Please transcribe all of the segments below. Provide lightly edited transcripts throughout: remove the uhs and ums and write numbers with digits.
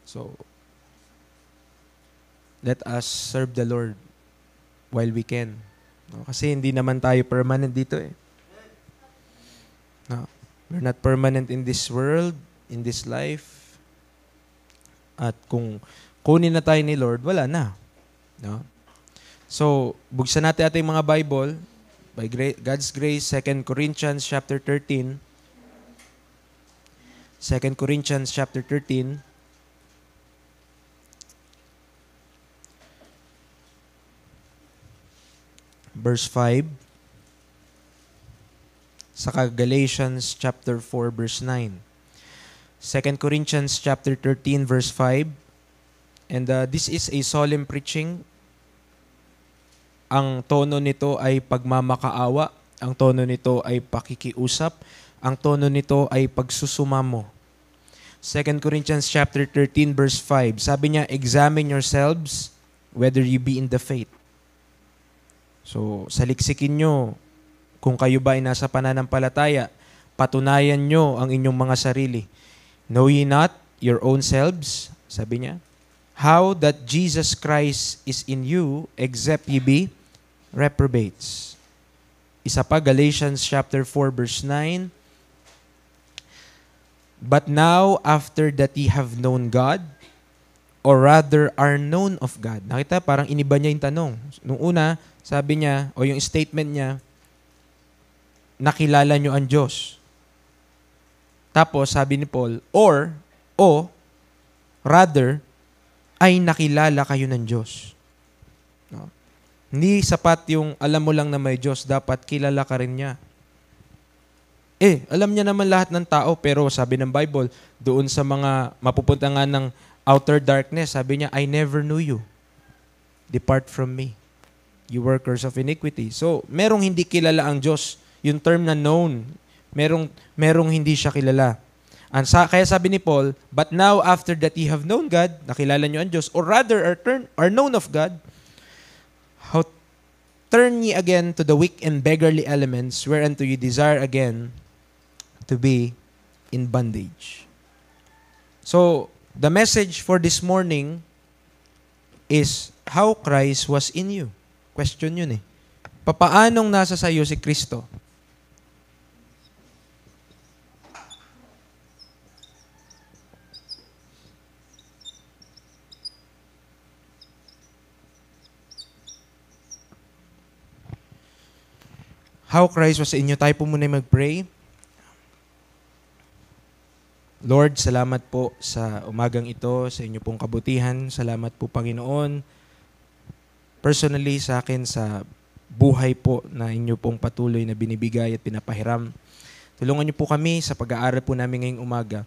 So, let us serve the Lord while we can. No? Kasi hindi naman tayo permanent dito eh. No? We're not permanent in this world, in this life. At kung kunin na tayo ni Lord, wala na. No? So, buksan natin ating mga Bible. By God's grace, 2 Corinthians chapter 13. 2 Corinthians chapter 13. Verse 5. Saka Galatians chapter 4 verse 9. 2 Corinthians chapter 13 verse 5. And this is a solemn preaching. Ang tono nito ay pagmamakaawa. Ang tono nito ay pakikiusap. Ang tono nito ay pagsusumamo. 2 Corinthians chapter 13 verse 5. Sabi niya, examine yourselves whether you be in the faith. So, saliksikin nyo kung kayo ba ay nasa pananampalataya. Patunayan nyo ang inyong mga sarili. Know ye not your own selves, sabi niya, how that Jesus Christ is in you, except ye be reprobates. Isa pa, Galatians chapter 4 verse 9. But now, after that ye have known God, or rather are known of God. Nakita, parang iniba niya yung tanong. Nung una, sabi niya, o yung statement niya, nakilala nyo ang Diyos. Tapos, sabi ni Paul, rather, ay nakilala kayo ng Diyos. No? Hindi sapat yung alam mo lang na may Diyos, dapat kilala ka rin niya. Alam niya naman lahat ng tao, pero sabi ng Bible, doon sa mga mapupunta nga ng outer darkness, sabi niya, I never knew you. Depart from me, you workers of iniquity. So, merong hindi kilala ang Diyos. Yung term na known, merong hindi siya kilala. Kaya sabi ni Paul, but now after that ye have known God, nakilala nyo ang Diyos, or rather are known of God, how turn ye again to the weak and beggarly elements, whereunto ye desire again to be in bondage. So, the message for this morning is how Christ was in you. Question yun eh. Papaanong nasa sayo si Kristo? How Christ was in you. Tayo po muna mag-pray. Lord, salamat po sa umagang ito, sa inyo pong kabutihan. Salamat po, Panginoon. Personally sa akin, sa buhay po na inyo pong patuloy na binibigay at pinapahiram. Tulungan niyo po kami sa pag-aaral po namin ngayong umaga.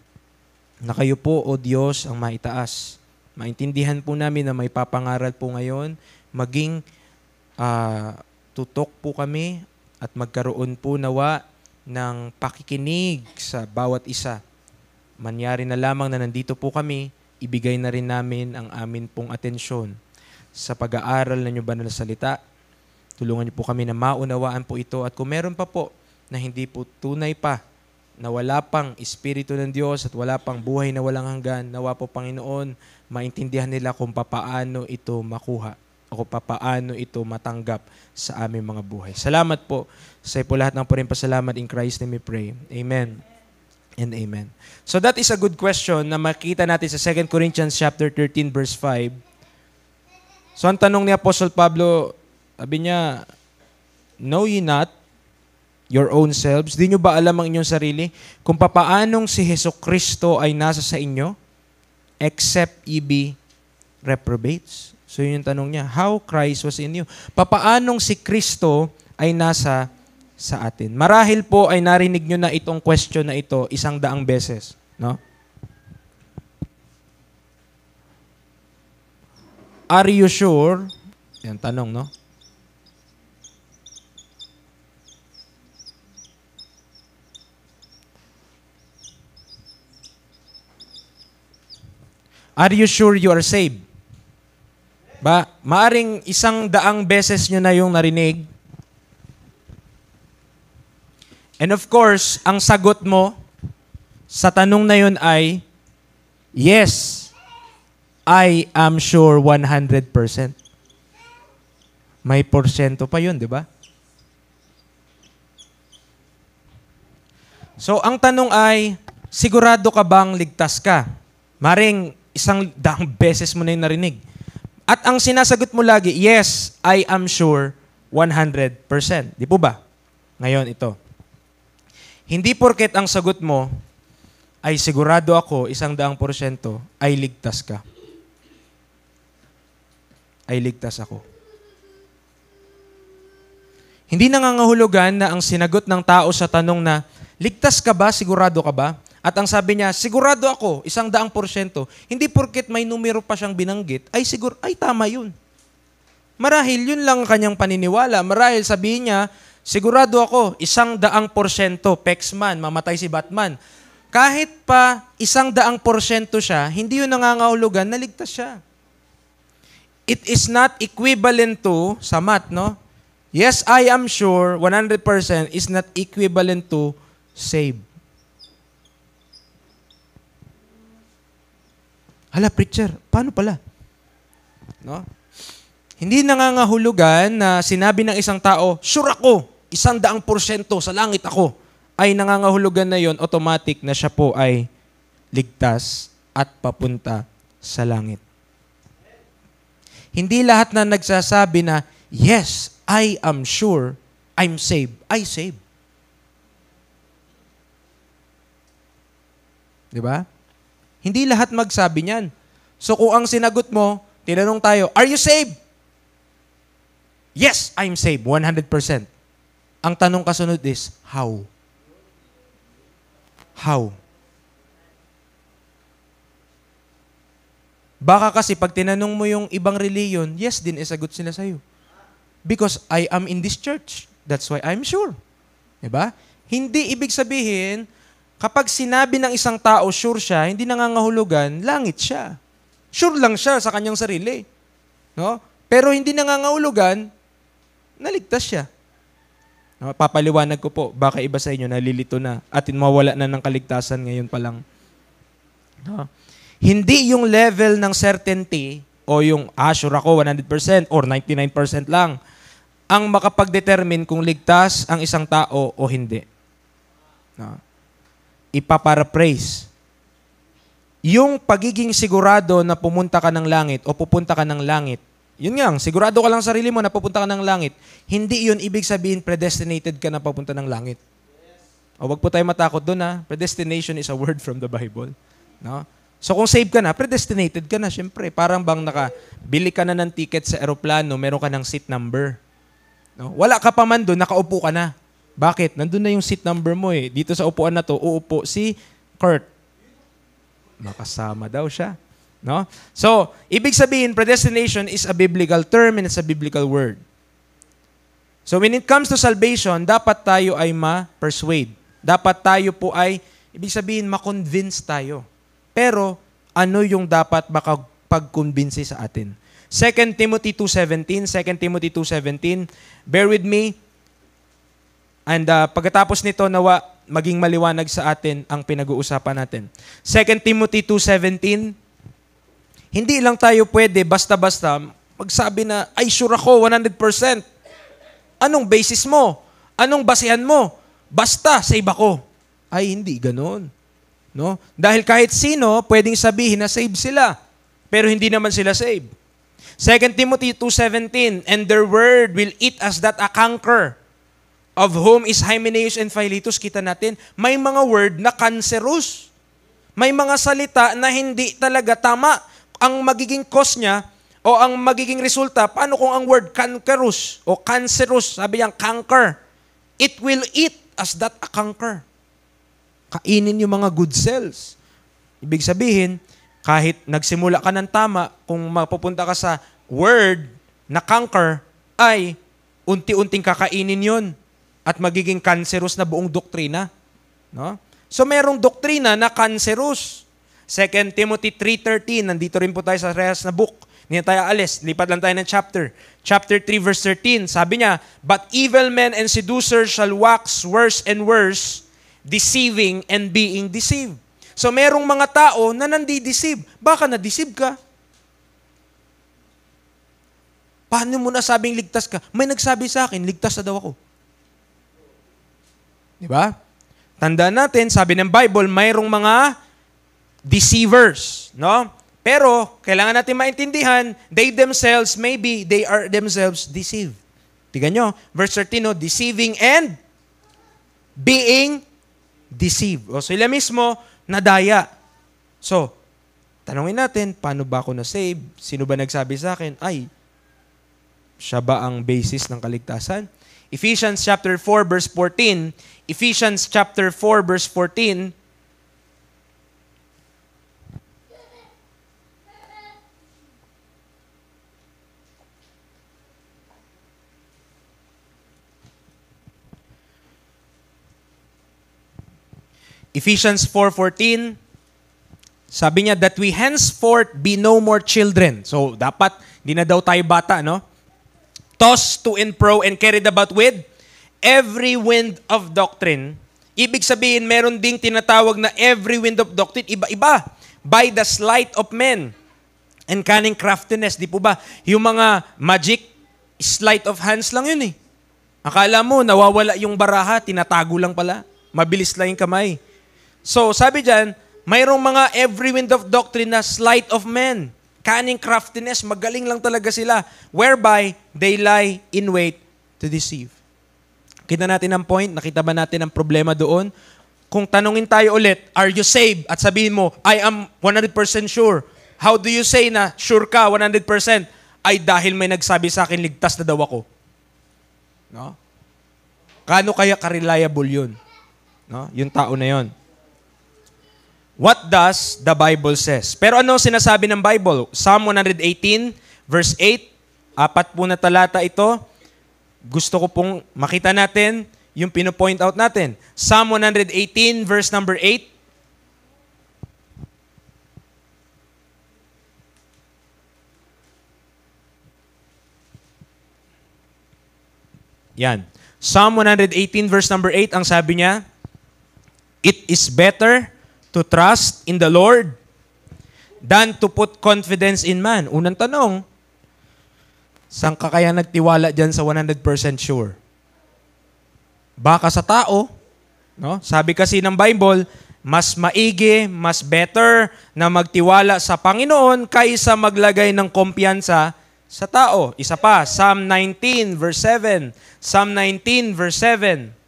Na kayo po, O Diyos, ang maitaas. Maintindihan po namin na may papangaral po ngayon. Maging tutok po kami at magkaroon po nawa ng pakikinig sa bawat isa. Manyari na lamang na nandito po kami, ibigay na rin namin ang amin pong atensyon sa pag-aaral na inyong banal na salita. Tulungan niyo po kami na maunawaan po ito. At kung meron pa po na hindi po tunay pa, na wala pang Espiritu ng Diyos at wala pang buhay na walang hanggan, nawa po, Panginoon, maintindihan nila kung papaano ito makuha o kung papaano ito matanggap sa aming mga buhay. Salamat po sa po lahat ng po rin pasalamat in Christ name we pray. Amen and amen. So that is a good question na makita natin sa 2 Corinthians chapter 13 verse 5. So ang tanong ni Apostle Pablo, sabi niya, know ye not your own selves? Di nyo ba alam ang inyong sarili? Kung papaanong si Jesucristo ay nasa sa inyo, except ye be reprobates? So yun yung tanong niya, how Christ was in you? Papaanong si Kristo ay nasa sa atin? Marahil po ay narinig nyo na itong question na ito 100 beses. No? Are you sure? Yan, tanong, no? Are you sure you are saved? Maaring 100 beses nyo na yung narinig. And of course, ang sagot mo sa tanong na yun ay, yes, I am sure 100%. May porsyento pa yun, di ba? So, ang tanong ay, sigurado ka bang ligtas ka? Maring 100 beses mo na yung narinig. At ang sinasagot mo lagi, yes, I am sure 100%. Di po ba? Ngayon, ito. Hindi porket ang sagot mo ay sigurado ako 100% ay ligtas ka. Ay ligtas ako. Hindi nangangahulugan na ang sinagot ng tao sa tanong na, ligtas ka ba? Sigurado ka ba? At ang sabi niya, sigurado ako, 100%. Hindi porket may numero pa siyang binanggit, ay tama yun. Marahil yun lang ang kanyang paniniwala. Marahil sabihin niya, sigurado ako, 100%, Pexman, mamatay si Batman. Kahit pa 100% siya, hindi yun nangangahulugan na ligtas siya. It is not equivalent to, sa math, no? Yes, I am sure 100% is not equivalent to save. Hala, preacher, paano pala? No? Hindi nangangahulugan na sinabi ng isang tao, sure ako, 100% sa langit ako, ay nangangahulugan na yon automatic na siya po ay ligtas at papunta sa langit. Hindi lahat na nagsasabi na, yes, I am sure I'm saved. I saved. Di ba? Hindi lahat magsabi niyan. So kung ang sinagot mo, tinanong tayo, are you saved? Yes, I'm saved. 100%. Ang tanong kasunod is, how? How? Baka kasi pag tinanong mo yung ibang reliyon, yes din, isagot sila sa'yo. Because I am in this church. That's why I'm sure. Diba? Hindi ibig sabihin, kapag sinabi ng isang tao, sure siya, hindi nangangahulugan, langit siya. Sure lang siya sa kanyang sarili. No? Pero hindi nangangahulugan, naligtas siya. No? Papaliwanag ko po, baka iba sa inyo, nalilito na, at mawala na ng kaligtasan ngayon pa lang. No? Hindi yung level ng certainty, o yung, sure ako, 100% or 99% lang, ang makapag-determine kung ligtas ang isang tao o hindi. No? Ipaparaphrase. Yung pagiging sigurado na pumunta ka ng langit o pupunta ka ng langit, yun nga, sigurado ka lang sarili mo na pupunta ka ng langit, hindi yun ibig sabihin predestinated ka na papunta ng langit. O wag po tayo matakot doon ha. Predestination is a word from the Bible. No? So kung saved ka na, predestinated ka na, syempre. Parang bang bili ka na ng ticket sa aeroplano, meron ka ng seat number. No? Wala ka pa man doon, nakaupo ka na. Bakit? Nandun na yung seat number mo eh. Dito sa upuan na to, uupo si Kurt. Makasama daw siya. No? So, ibig sabihin, predestination is a biblical term and it's a biblical word. So when it comes to salvation, dapat tayo ay ma-persuade. Dapat tayo po ay, ibig sabihin, ma-convince tayo. Pero, ano yung dapat makapag-convince sa atin? 2 Timothy 2:17, bear with me. And pagkatapos nito, nawa, maging maliwanag sa atin ang pinag-uusapan natin. 2 Timothy 2:17, hindi lang tayo pwede basta-basta magsabi na, ay sure ako, 100%. Anong basis mo? Anong basihan mo? Basta, save ako. Ay, hindi ganon. No? Dahil kahit sino, pwedeng sabihin na save sila. Pero hindi naman sila save. 2 Timothy 2:17, and their word will eat as that a canker, of whom is Hymenaeus and Philetus. Kita natin, may mga word na cancerous. May mga salita na hindi talaga tama. Ang magiging cause niya, o ang magiging resulta, paano kung ang word cankerous, o cancerous, sabi niyang canker, it will eat as that a canker. Kainin yung mga good cells. Ibig sabihin, kahit nagsimula ka ng tama, kung mapupunta ka sa word na canker, ay unti-unting kakainin yun at magiging cancerous na buong doktrina. No? So merong doktrina na cancerous. 2 Timothy 3:13, nandito rin po tayo sa rehas na book. Hindi tayo alis, lipat lang tayo ng chapter. Chapter 3 verse 13, sabi niya, but evil men and seducers shall wax worse and worse, deceiving and being deceived. So merong mga tao na nandi-deceive. Baka na-deceive ka. Paano mo nasabing ligtas ka? May nagsabi sa akin, ligtas na daw ako. Di ba? Tandaan natin, sabi ng Bible, mayroong mga deceivers. No? Pero, kailangan natin maintindihan, they are themselves deceived. Tignan nyo, verse 13, no? Deceiving and being deceived. O sila mismo, nadaya. So, tanungin natin, paano ba ako na-save? Sino ba nagsabi sa akin? Ay, siya ba ang basis ng kaligtasan? Ephesians chapter 4 verse 14. Ephesians chapter 4 verse 14. Ephesians 4:14, sabi niya, that we henceforth be no more children. So, dapat, di na daw tayo bata, no? Tossed to and fro and carried about with every wind of doctrine. Ibig sabihin, meron ding tinatawag na every wind of doctrine, iba-iba, by the sleight of men and cunning craftiness. Di po ba? Yung mga magic, sleight of hands lang yun eh. Akala mo, nawawala yung baraha, tinatago lang pala. Mabilis lang yung kamay. So, sabi dyan, mayroong mga every wind of doctrine na sleight of men. Cunning craftiness, magaling lang talaga sila. Whereby, they lie in wait to deceive. Kita natin ang point? Nakita ba natin ang problema doon? Kung tanungin tayo ulit, are you saved? At sabihin mo, I am 100% sure. How do you say na sure ka 100%? Ay dahil may nagsabi sa akin, ligtas na daw ako. No? Kano kaya ka-reliable yun? No? Yung tao na yun. What does the Bible says? Pero ano sinasabi ng Bible? Psalm 118, verse 8, 4 po na talata ito. Gusto ko pong makita natin yung pino-point out natin. Psalm 118, verse number 8. Yan. Psalm 118, verse number 8, ang sabi niya, it is better to trust in the Lord than to put confidence in man. Unang tanong, saan ka kaya nagtiwala dyan sa 100% sure? Baka sa tao. No? Sabi kasi ng Bible, mas maigi, mas better na magtiwala sa Panginoon kaysa maglagay ng kumpiyansa sa tao. Isa pa, Psalm 19 verse 7. Psalm 19 verse 7.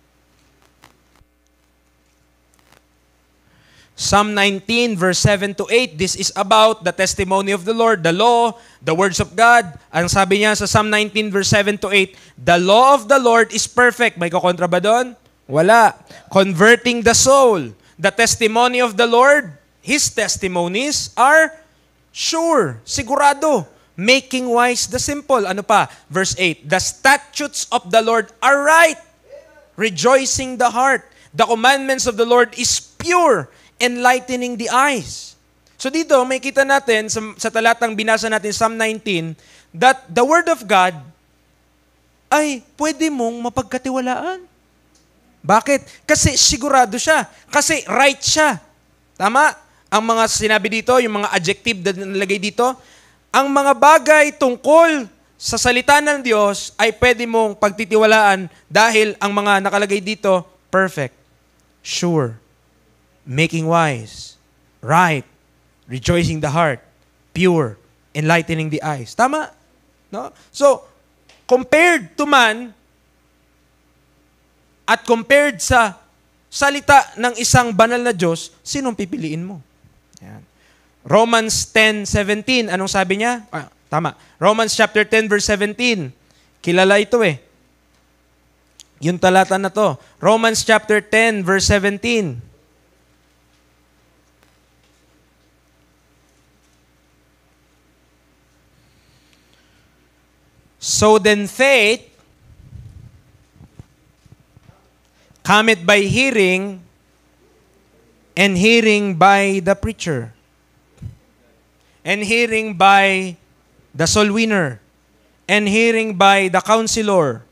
Psalm 19 verse 7 to 8. This is about the testimony of the Lord, the law, the words of God. Ang sabi niya sa Psalm 19 verse 7 to 8, the law of the Lord is perfect. May kukontra ba doon? Wala. Converting the soul. The testimony of the Lord, His testimonies are sure, sigurado. Making wise the simple. Ano pa? Verse 8, the statutes of the Lord are right, rejoicing the heart. The commandments of the Lord is pure, enlightening the eyes. So dito, may kita natin sa talatang binasa natin, Psalm 19, that the Word of God ay pwede mong mapagkatiwalaan. Bakit? Kasi sigurado siya. Kasi right siya. Tama? Ang mga sinabi dito, yung mga adjective na nilagay dito, ang mga bagay tungkol sa salita ng Diyos ay pwede mong pagtitiwalaan dahil ang mga nakalagay dito, perfect, sure, making wise, right, rejoicing the heart, pure, enlightening the eyes. Tama? No? So, compared to man at compared sa salita ng isang banal na Diyos, sinong pipiliin mo? Yan. Romans 10:17, anong sabi niya? Tama. Romans chapter 10 verse 17. Kilala ito eh. Yung talata na to. Romans chapter 10 verse 17. So then faith cometh by hearing, and hearing by the preacher, and hearing by the soul winner, and hearing by the counselor,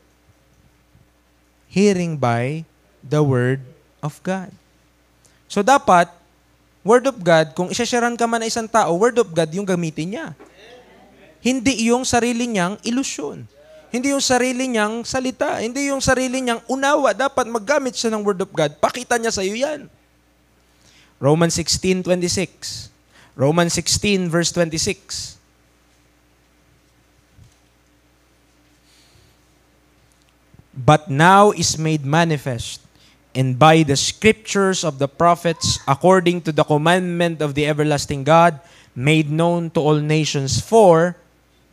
hearing by the Word of God. So dapat, Word of God, kung isasharan ka man na isang tao, Word of God yung gamitin niya. Hindi yung sarili niyang ilusyon. Hindi yung sarili niyang salita. Hindi yung sarili niyang unawa. Dapat maggamit siya ng Word of God. Pakita niya sa iyo yan. Romans 16:26. Romans 16 verse 26. But now is made manifest, and by the scriptures of the prophets, according to the commandment of the everlasting God, made known to all nations for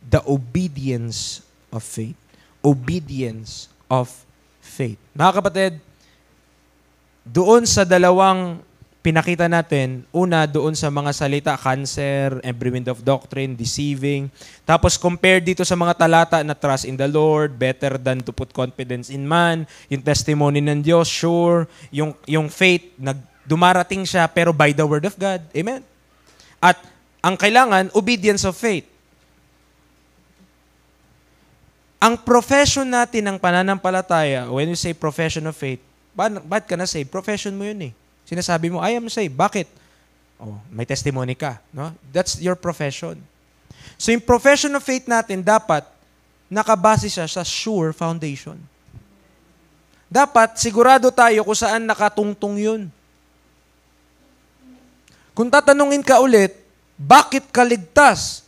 the obedience of faith. Obedience of faith. Mga kapatid, doon sa dalawang pinakita natin, una doon sa mga salita, cancer, every wind of doctrine, deceiving. Tapos compare dito sa mga talata na trust in the Lord, better than to put confidence in man, yung testimony ng Diyos, sure, yung faith, dumarating siya pero by the word of God. Amen? At ang kailangan, obedience of faith. Ang profession natin ng pananampalataya, when you say profession of faith, ba't ka na say? Profession mo yun eh. Sinasabi mo, I am saved. Bakit? Oh, may testimony ka. No? That's your profession. So yung profession of faith natin, dapat nakabase siya sa sure foundation. Dapat sigurado tayo kung saan nakatungtong yun. Kung tatanungin ka ulit, bakit ka ligtas?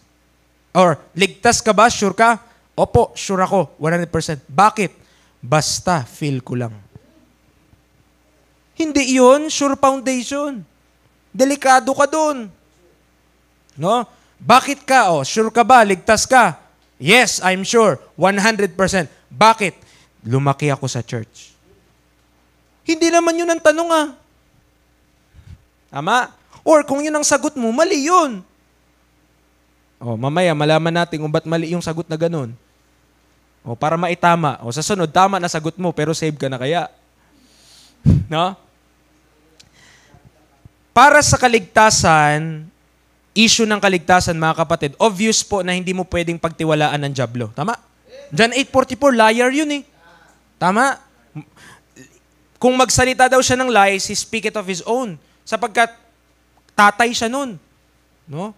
Or, ligtas ka ba? Sure ka? Opo, sure ako. 100%. Bakit? Basta, feel ko lang. Hindi yun, sure foundation. Delikado ka dun. No? Bakit ka? Oh, sure ka ba? Ligtas ka? Yes, I'm sure. 100%. Bakit? Lumaki ako sa church. Hindi naman yun ang tanong ah. Tama? Or kung yun ang sagot mo, mali yun. Oh, mamaya malaman natin kung ba't mali yung sagot na ganun. Oh, para maitama. Oh, sa sunod, tama na sagot mo, pero save ka na kaya. No? Para sa kaligtasan, issue ng kaligtasan, mga kapatid, obvious po na hindi mo pwedeng pagtiwalaan ng dyablo. Tama? John 8:44, liar yun eh. Tama? Kung magsalita daw siya ng lies, he speak it of his own. Sapagkat tatay siya nun. No?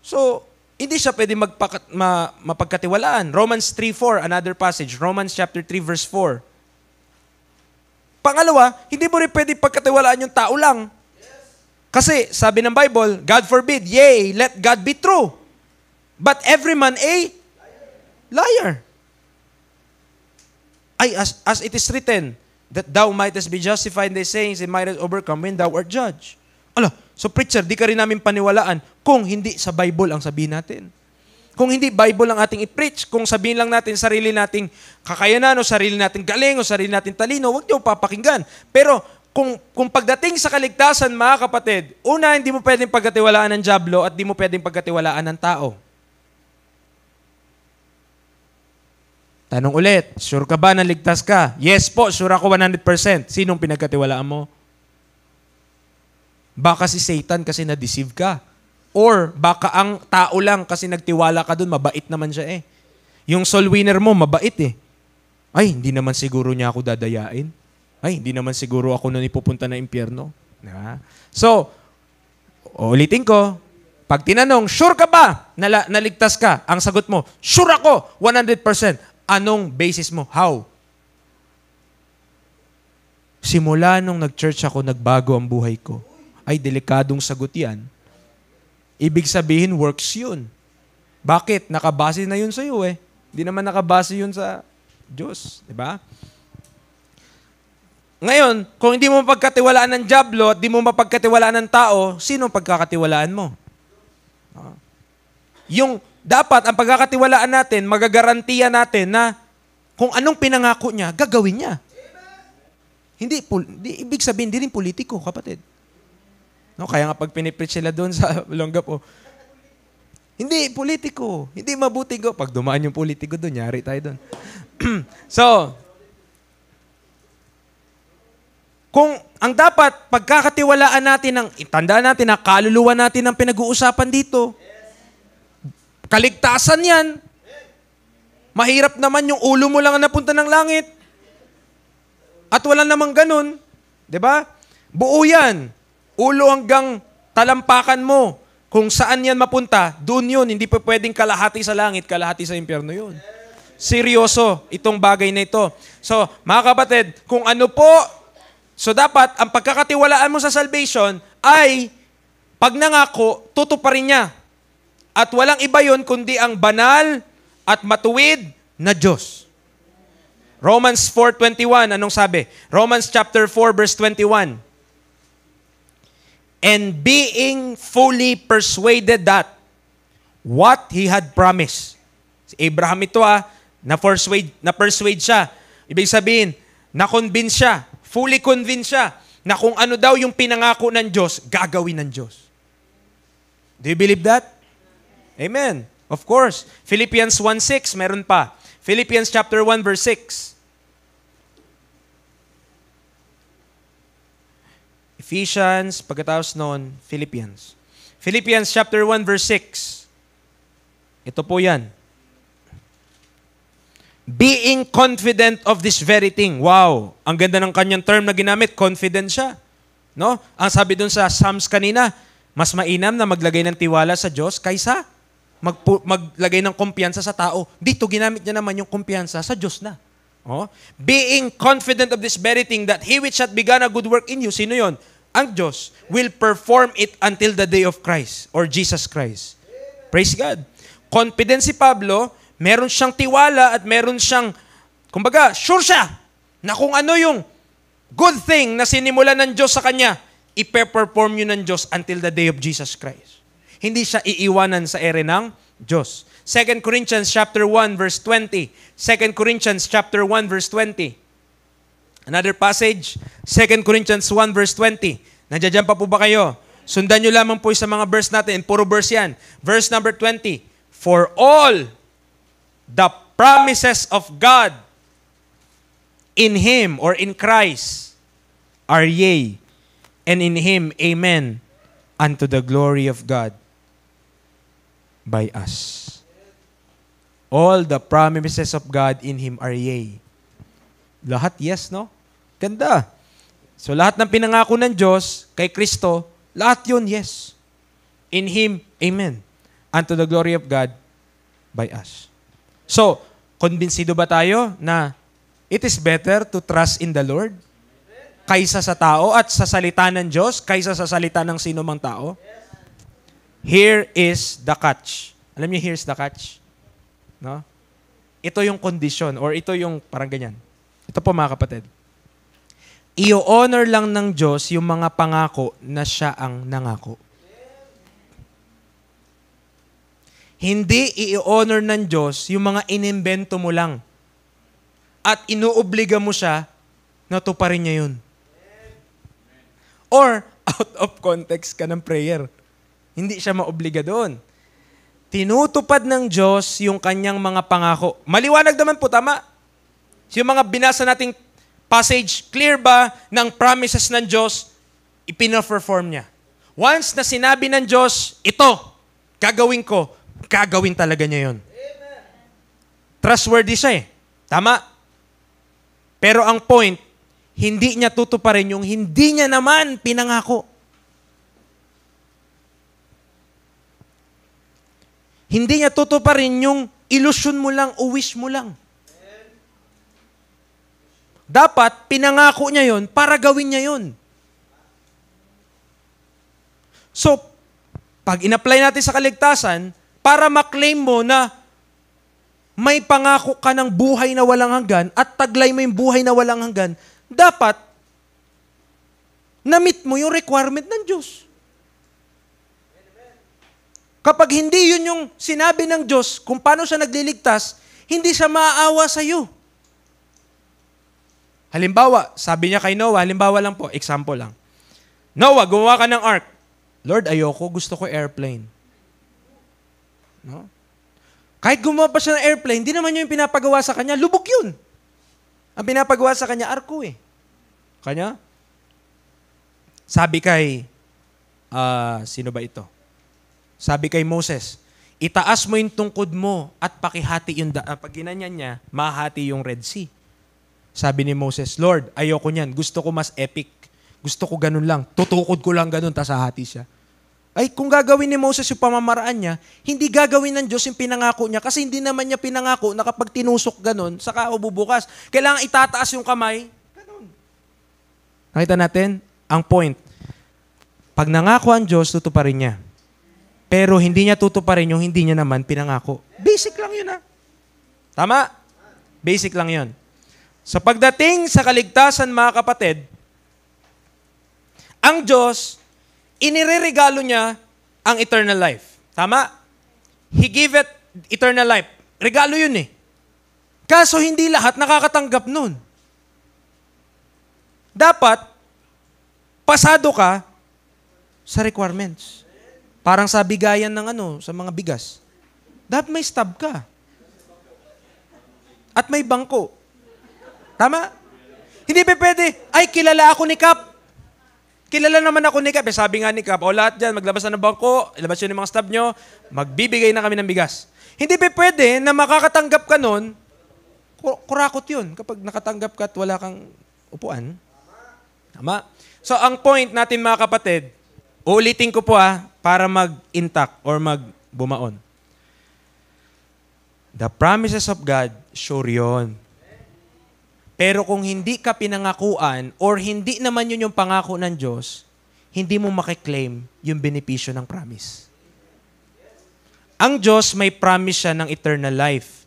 So, hindi siya pwedeng mapagkatiwalaan. Romans 3:4, another passage. Romans chapter 3 verse 4. Pangalawa, hindi mo rin pwedeng pagkatiwalaan yung tao lang. Kasi, sabi ng Bible, God forbid, yea, let God be true. But every man a liar. Ay, as it is written, that thou mightest be justified in thy sayings and mightest overcome when thou art judged. Ala, so preacher, di ka rin namin paniwalaan kung hindi sa Bible ang sabihin natin. Kung hindi Bible ang ating i-preach, kung sabihin lang natin sarili nating kakayanan o sarili nating galing o sarili nating talino, huwag niyo papakinggan. Pero kung pagdating sa kaligtasan, mga kapatid, una, hindi mo pwedeng pagkatiwalaan ng dyablo at hindi mo pwedeng pagkatiwalaan ng tao. Tanong ulit, sure ka ba na ligtas ka? Yes po, sure ako 100%. Sinong pinagkatiwalaan mo? Baka si Satan kasi na-deceive ka. Or baka ang tao lang kasi nagtiwala ka dun, mabait naman siya eh. Yung soul winner mo, mabait eh. Ay, hindi naman siguro niya ako dadayain. Ay, hindi naman siguro ako nun ipupunta na impyerno. Diba? So, ulitin ko, pag tinanong, sure ka ba na naligtas ka? Ang sagot mo, sure ako, 100%. Anong basis mo? How? Simula nung nag-church ako, nagbago ang buhay ko. Ay, delikadong sagot yan. Ibig sabihin, works yun. Bakit? Nakabase na yun sa iyo eh. Hindi naman nakabase yun sa Diyos. Diba? Ngayon, kung hindi mo mapagkatiwalaan ng dyablo at di mo mapagkatiwalaan ng tao, sino pagkakatiwalaan mo? Yung dapat, ang pagkakatiwalaan natin, magagarantiya natin na kung anong pinangako niya, gagawin niya. Hindi, ibig sabihin, hindi rin politiko, kapatid. No, kaya nga pag pinipreach sila doon sa Olongapo, hindi, politiko. Hindi mabuti ko. Pag dumaan yung politiko doon, yari tayo doon. So, kung ang dapat, pagkakatiwalaan natin, itandaan natin na kaluluwa natin ang pinag-uusapan dito. Kaligtasan yan. Mahirap naman yung ulo mo lang ang napunta ng langit. At wala namang ganun. 'Di ba? Buo yan. Ulo hanggang talampakan mo. kung saan yan mapunta, doon yun. Hindi pa pwedeng kalahati sa langit, kalahati sa impyerno yun. Seryoso itong bagay na ito. So, mga kapatid, kung ano po, so dapat, ang pagkakatiwalaan mo sa salvation ay, pag nangako, tutuparin niya. At walang iba yun, kundi ang banal at matuwid na Diyos. Romans 4:21, anong sabi? Romans chapter 4, verse 21. And being fully persuaded that what he had promised. Si Abraham ito na-persuade siya. Ibig sabihin, na-convince siya, fully convinced siya, na kung ano daw yung pinangako ng Diyos, gagawin ng Diyos. Do you believe that? Amen. Of course. Philippians 1:6, meron pa. Philippians chapter 1, verse 6. Ephesians, pagkatapos noon, Philippians. Philippians chapter 1, verse 6. Ito po yan. Being confident of this very thing. Wow! Ang ganda ng kanyang term na ginamit, confident siya. No? Ang sabi dun sa Psalms kanina, mas mainam na maglagay ng tiwala sa Diyos kaysa maglagay ng kumpiyansa sa tao. Dito, ginamit niya naman yung kumpiyansa sa Diyos na. Oh? Being confident of this very thing, that He which hath begun a good work in you, sino yon? Ang Diyos, will perform it until the day of Christ or Jesus Christ. Praise God. Confident si Pablo, meron siyang tiwala at meron siyang, kumbaga, sure siya na kung ano yung good thing na sinimulan ng Diyos sa kanya, ipe-perform yun ng Diyos until the day of Jesus Christ. Hindi siya iiwanan sa ere ng Diyos. 2 Corinthians chapter 1 verse 20. 2 Corinthians chapter 1 verse 20. Another passage, 2 Corinthians 1 verse 20. Nandiyan pa po ba kayo? Sundan nyo lamang po sa mga verse natin. Puro verse yan. Verse number 20. For all the promises of God in Him or in Christ are yea, and in Him, amen, unto the glory of God by us. All the promises of God in Him are yea. Lahat yes, no? Ganda. So lahat ng pinangako ng Diyos kay Kristo, lahat yun yes. In Him, amen. Unto the glory of God by us. So, konbinsido ba tayo na it is better to trust in the Lord kaysa sa tao at sa salita ng Diyos, kaysa sa salita ng sino mang tao? Here is the catch. Alam niyo, here's the catch. No? Ito yung condition or ito yung parang ganyan. Ito po mga kapatid. I-honor lang ng Diyos yung mga pangako na siya ang nangako. Hindi i-honor ng Diyos yung mga inimbento mo lang. At inuobliga mo siya na tuparin niya yun. Or, out of context ka ng prayer. Hindi siya maobliga doon. Tinutupad ng Diyos yung kanyang mga pangako. Maliwanag naman po, tama. Yung mga binasa nating passage, clear ba ng promises ng Diyos, ipino-perform niya. Once na sinabi ng Diyos, ito, gagawin ko, gagawin talaga niya yun. Trustworthy siya eh. Tama. Pero ang point, hindi niya tutuparin yung hindi niya naman pinangako. Hindi niya tutuparin yung illusion mo lang o wish mo lang. Dapat, pinangako niya yon para gawin niya yon. So, pag in-apply natin sa kaligtasan, para maklaim mo na may pangako ka ng buhay na walang hanggan at taglay mo yung buhay na walang hanggan, dapat, na-meet mo yung requirement ng Diyos. Kapag hindi yun yung sinabi ng Diyos kung paano siya nagliligtas, hindi siya maaawa sa iyo. Halimbawa, sabi niya kay Noah, halimbawa lang po, example lang. Noah, gumawa ka ng ark. Lord, ayoko, gusto ko airplane. No? Kahit gumawa pa siya ng airplane, hindi naman yung pinapagawa sa kanya, lubog yun. Ang pinapagawa sa kanya, arko eh. Kanya? Sabi kay, sino ba ito? Sabi kay Moses, itaas mo yung tungkod mo at pakihati yung pag ginanyan niya, mahati yung Red Sea. Sabi ni Moses, Lord, ayoko niyan. Gusto ko mas epic. Gusto ko ganun lang. Tutukod ko lang ganun, tas hahati siya. Ay, kung gagawin ni Moses yung pamamaraan niya, hindi gagawin ng Diyos yung pinangako niya kasi hindi naman niya pinangako na kapag tinusok ganun, saka o bubukas. Kailangan itataas yung kamay. Ganun. Nakita natin? Ang point. Pag nangako ang Diyos, tutuparin niya. Pero hindi niya tutuparin yung hindi niya naman pinangako. Basic lang yun, ha? Tama? Basic lang yun. Sa pagdating sa kaligtasan, mga kapatid, ang Diyos, inireregalo niya ang eternal life. Tama? He gave it eternal life. Regalo yun eh. Kaso hindi lahat nakakatanggap nun. Dapat, pasado ka sa requirements. Parang sa bigayan ng sa mga bigas. Dapat may stub ka. At may bangko. Tama? Hindi pa pwede, ay kilala ako ni Kap. Kilala naman ako ni Kap. Sabi nga ni Kap, lahat dyan, maglabas na ng bangko, ilabas yun yung mga stub nyo, magbibigay na kami ng bigas. Hindi pa pwede na makakatanggap ka nun, kurakot yun kapag nakatanggap ka at wala kang upuan. Tama? So, ang point natin mga kapatid, uulitin ko po para mag-intact or mag-bumaon. The promises of God, sure yun. Pero kung hindi ka pinangakuan or hindi naman yun yung pangako ng Diyos, hindi mo makiklaim yung benepisyo ng promise. Ang Diyos may promise siya ng eternal life.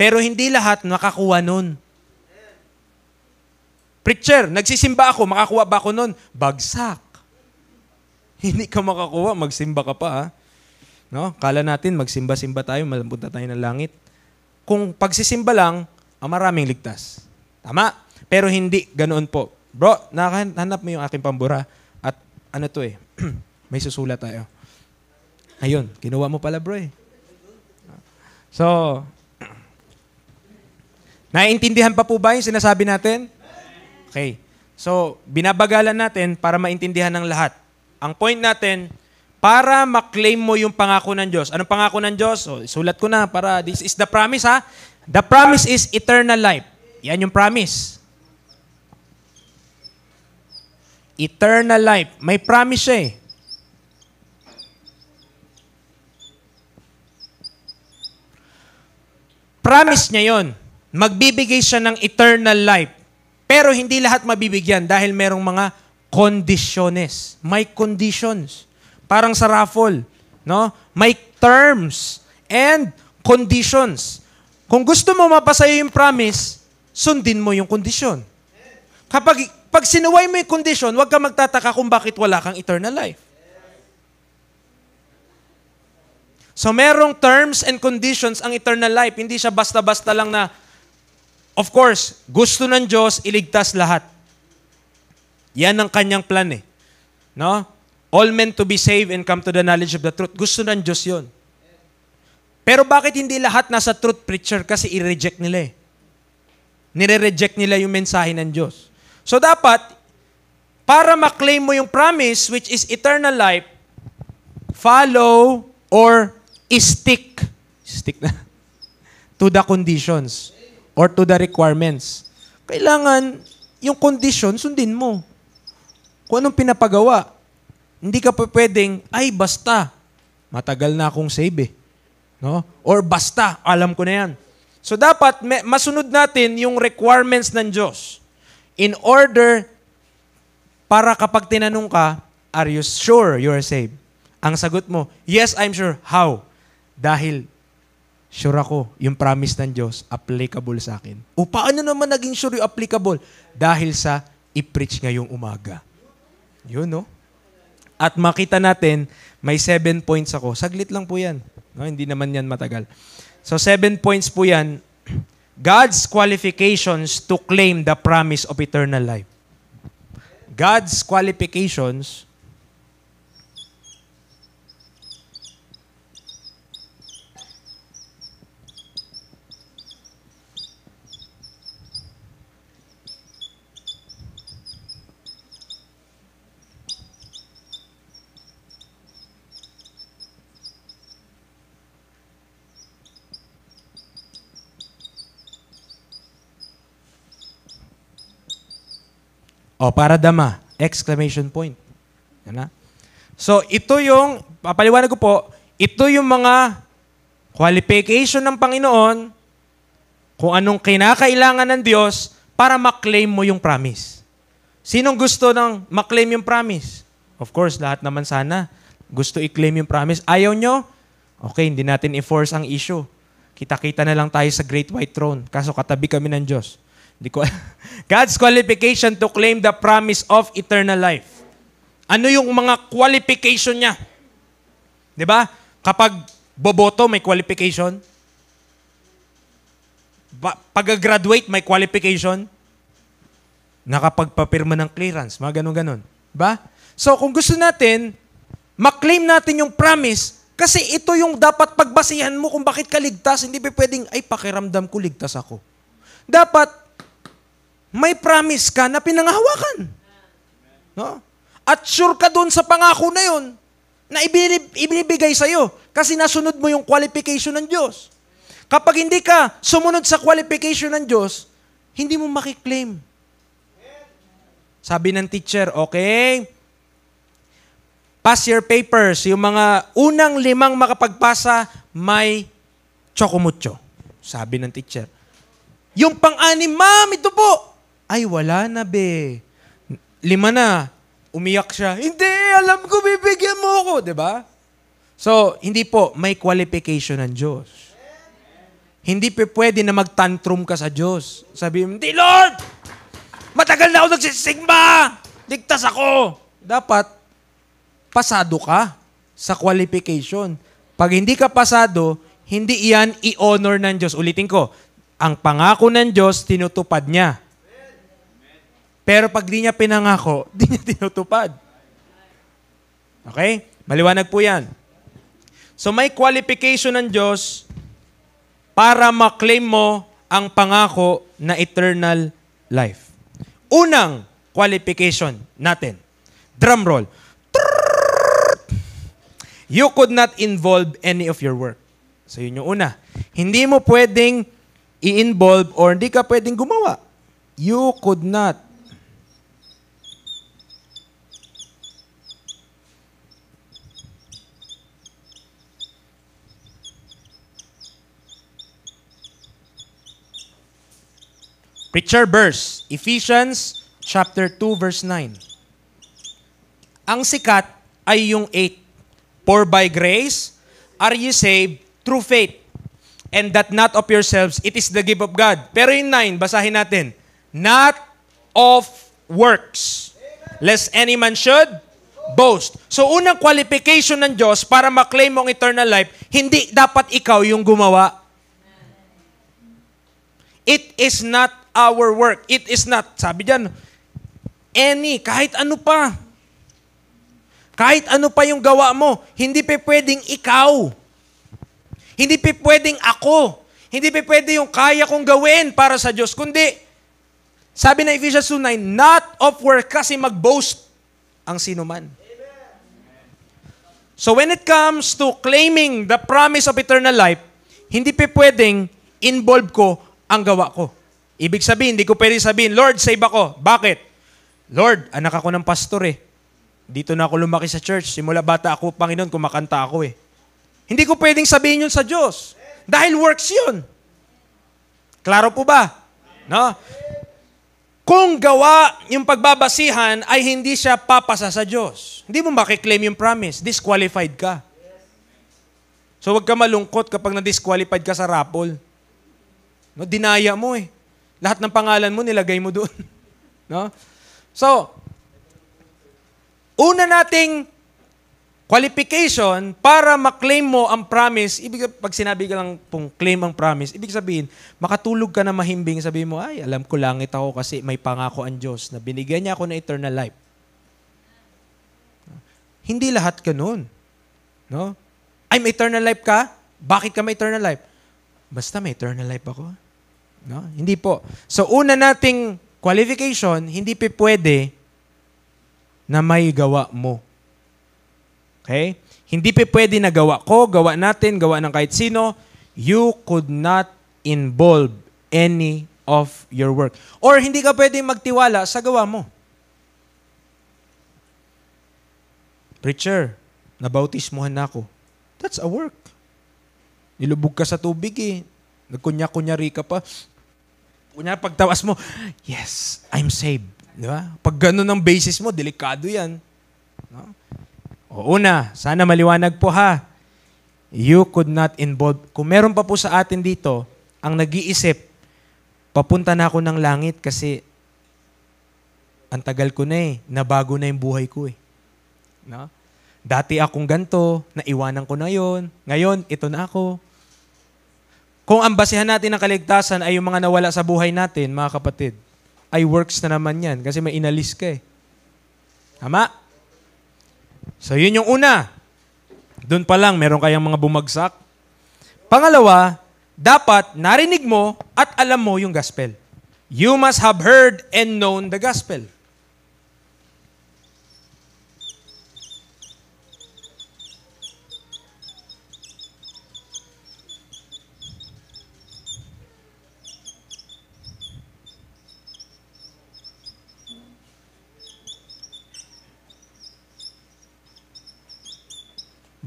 Pero hindi lahat makakuha nun. Preacher, nagsisimba ako, makakuha ba ako nun? Bagsak. Hindi ka makakuha, magsimba ka pa. No? Kala natin, magsimba-simba tayo, malapunta tayo ng langit. Kung pagsisimba lang, maraming ligtas. Tama? Pero hindi ganoon po. Bro, nakahanap mo yung aking pambura. At may susulat tayo. Ayun, kinuha mo pala bro eh. So, naiintindihan pa po ba yung sinasabi natin? Okay. So, binabagalan natin para maintindihan ng lahat. Ang point natin, para maklaim mo yung pangako ng Diyos. Anong pangako ng Diyos? So, sulat ko na para this is the promise ha. The promise is eternal life. Yan yung promise. Eternal life. May promise siya eh. Promise niya yon. Magbibigay siya ng eternal life. Pero hindi lahat mabibigyan dahil merong mga kondisyones. May conditions. Parang sa raffle. No? May terms and conditions. Kung gusto mo mapasaya yung promise, sundin mo yung kondisyon. Pag sinuway mo yung kondisyon, huwag ka magtataka kung bakit wala kang eternal life. So merong terms and conditions ang eternal life. Hindi siya basta-basta lang na, of course, gusto ng Diyos iligtas lahat. Yan ang kanyang plan eh. No? All men to be saved and come to the knowledge of the truth. Gusto ng Diyos yun. Pero bakit hindi lahat nasa truth preacher? Kasi i-reject nila eh. Nire-reject nila yung mensahe ng Diyos. So dapat, para maklaim mo yung promise, which is eternal life, follow or stick na, to the conditions or to the requirements. Kailangan, yung condition, sundin mo. Kung anong pinapagawa. Hindi ka pa pwedeng, ay basta, matagal na akong save eh. No? Or basta, alam ko na yan. So dapat masunod natin yung requirements ng Diyos in order para kapag tinanong ka, are you sure you are saved? Ang sagot mo, yes, I'm sure. How? Dahil sure ako, yung promise ng Diyos applicable sa akin. O paano naman naging sure yung applicable? Dahil sa i-preach ngayong umaga. Yun, no? At makita natin, may 7 points ako. Saglit lang po yan. No, hindi naman yan matagal. So 7 points po yan. God's qualifications to claim the promise of eternal life. God's qualifications para dama, exclamation point. Yan na. So, ito yung, papaliwanag ko po, ito yung mga qualification ng Panginoon kung anong kinakailangan ng Diyos para maklaim mo yung promise. Sinong gusto ng maklaim yung promise? Of course, lahat naman sana gusto i-claim yung promise. Ayaw nyo? Okay, hindi natin i-force ang issue. Kita-kita na lang tayo sa Great White Throne. Kaso katabi kami ng Diyos. God's qualification to claim the promise of eternal life. Ano yung mga qualification niya? Di ba? Kapag boboto, may qualification. Pag-graduate, may qualification. Nakapagpapirma ng clearance. Mga ganun-ganun. Diba? So, kung gusto natin, maklaim natin yung promise, kasi ito yung dapat pagbasihan mo kung bakit ka ligtas. Hindi pa pwedeng, ay, pakiramdam ko, ligtas ako. Dapat, may promise ka na pinanghahawakan. No? At sure ka dun sa pangako na yun, na ibinibigay sa'yo. Kasi nasunod mo yung qualification ng Diyos. Kapag hindi ka sumunod sa qualification ng Diyos, hindi mo makiklaim. Sabi ng teacher, okay, pass your papers. Yung mga unang 5 makapagpasa, may chocomucho. Sabi ng teacher. Yung pang-6, ma'am, ito po. Ay, wala na, be. 5 na. Umiyak siya. Hindi, alam ko, bibigyan mo ako. Diba? So, hindi po, may qualification ng Diyos. Hindi pa pwede na mag-tantrum ka sa Diyos. Sabi mo, hindi, Lord! Matagal na ako nagsisigma! Ligtas ako! Dapat, pasado ka sa qualification. Pag hindi ka pasado, hindi iyan i-honor ng Diyos. Ulitin ko, ang pangako ng Diyos, tinutupad niya. Pero pag di niya pinangako, di niya tinutupad. Okay? Maliwanag po yan. So may qualification ng Diyos para maklaim mo ang pangako na eternal life. Unang qualification natin. Drum roll. You could not involve any of your work. So yun yung una. Hindi mo pwedeng i-involve or hindi ka pwedeng gumawa. You could not. Preacher verse, Ephesians chapter 2 verse 9. Ang sikat ay yung 8. For by grace are ye saved through faith, and that not of yourselves, it is the gift of God. Pero yung 9, basahin natin. Not of works, lest any man should boast. So unang qualification ng Diyos para maklaim mong eternal life, hindi dapat ikaw yung gumawa. It is not our work. It is not, sabi dyan, kahit ano pa. Kahit ano pa yung gawa mo, hindi pa pwedeng ikaw. Hindi pa pwedeng ako. Hindi pa pwede yung kaya kong gawin para sa Diyos. Kundi, sabi na Ephesians 2:9, not of work kasi mag-boast ang sino man. So when it comes to claiming the promise of eternal life, hindi pa pwedeng involve ko ang gawa ko. Ibig sabihin, hindi ko pwedeng sabihin, Lord, save ako. Bakit? Lord, anak ako ng pastor eh. Dito na ako lumaki sa church. Simula bata ako, Panginoon, kumakanta ako eh. Hindi ko pwedeng sabihin yun sa Diyos. Dahil works yun. Klaro po ba? No? Kung gawa yung pagbabasihan ay hindi siya papasa sa Diyos, hindi mo makiklaim yung promise. Disqualified ka. So huwag ka malungkot kapag na-disqualified ka sa raffle. No, dinaya mo eh. Lahat ng pangalan mo, nilagay mo doon. No? So, una nating qualification para maklaim mo ang promise, pag sinabi ka lang pong claim ang promise, ibig sabihin, makatulog ka na mahimbing, sabihin mo, ay, alam ko langit ako kasi may pangako ang Diyos na binigyan niya ako ng eternal life. Hindi lahat ganun. No? Ay, may eternal life ka? Bakit ka may eternal life? Basta may eternal life ako. No? Hindi po. So, una nating qualification, hindi pa pwede na may gawa mo. Okay? Hindi pa pwede na gawa ko, gawa natin, gawa ng kahit sino. You could not involve any of your work. Or hindi ka pwede magtiwala sa gawa mo. Preacher, nabautismuhan na ako. That's a work. Nilubog ka sa tubig eh. Nagkunya-kunyari ka pa. Kunya, pagtawas mo, yes, I'm saved. Di ba? Pag ganun ang basis mo, delikado yan. No? O una, sana maliwanag po ha. You could not involve. Kung meron pa po sa atin dito, ang nag-iisip, papunta na ako ng langit kasi ang tagal ko na eh. Nabago na yung buhay ko eh. No? Dati akong ganto, naiwanan ko na yon. Ngayon, ito na ako. Kung ang basihan natin ng kaligtasan ay yung mga nawala sa buhay natin, mga kapatid, ay works na naman yan kasi may inalis ka eh. Tama? So yun yung una. Doon pa lang, meron kayang mga bumagsak. Pangalawa, dapat narinig mo at alam mo yung gospel. You must have heard and known the gospel.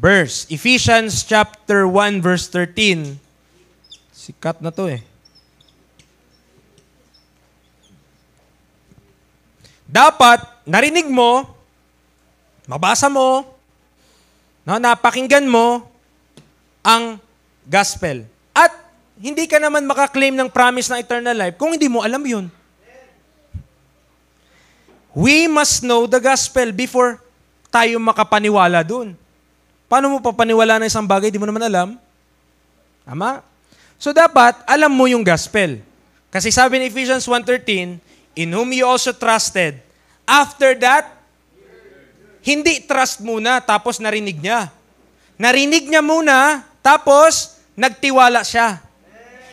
Verse, Ephesians chapter 1 verse 13. Sikat na to eh. Dapat narinig mo, mabasa mo, no, napakinggan mo ang gospel. At hindi ka naman makaklaim ng promise ng eternal life kung hindi mo alam yun. We must know the gospel before tayo makapaniwala dun. Paano mo papaniwala na isang bagay, di mo naman alam? Tama? So dapat, alam mo yung gospel. Kasi sabi ni Ephesians 1:13, in whom you also trusted. After that, hindi trust muna, tapos narinig niya. Narinig niya muna, tapos nagtiwala siya.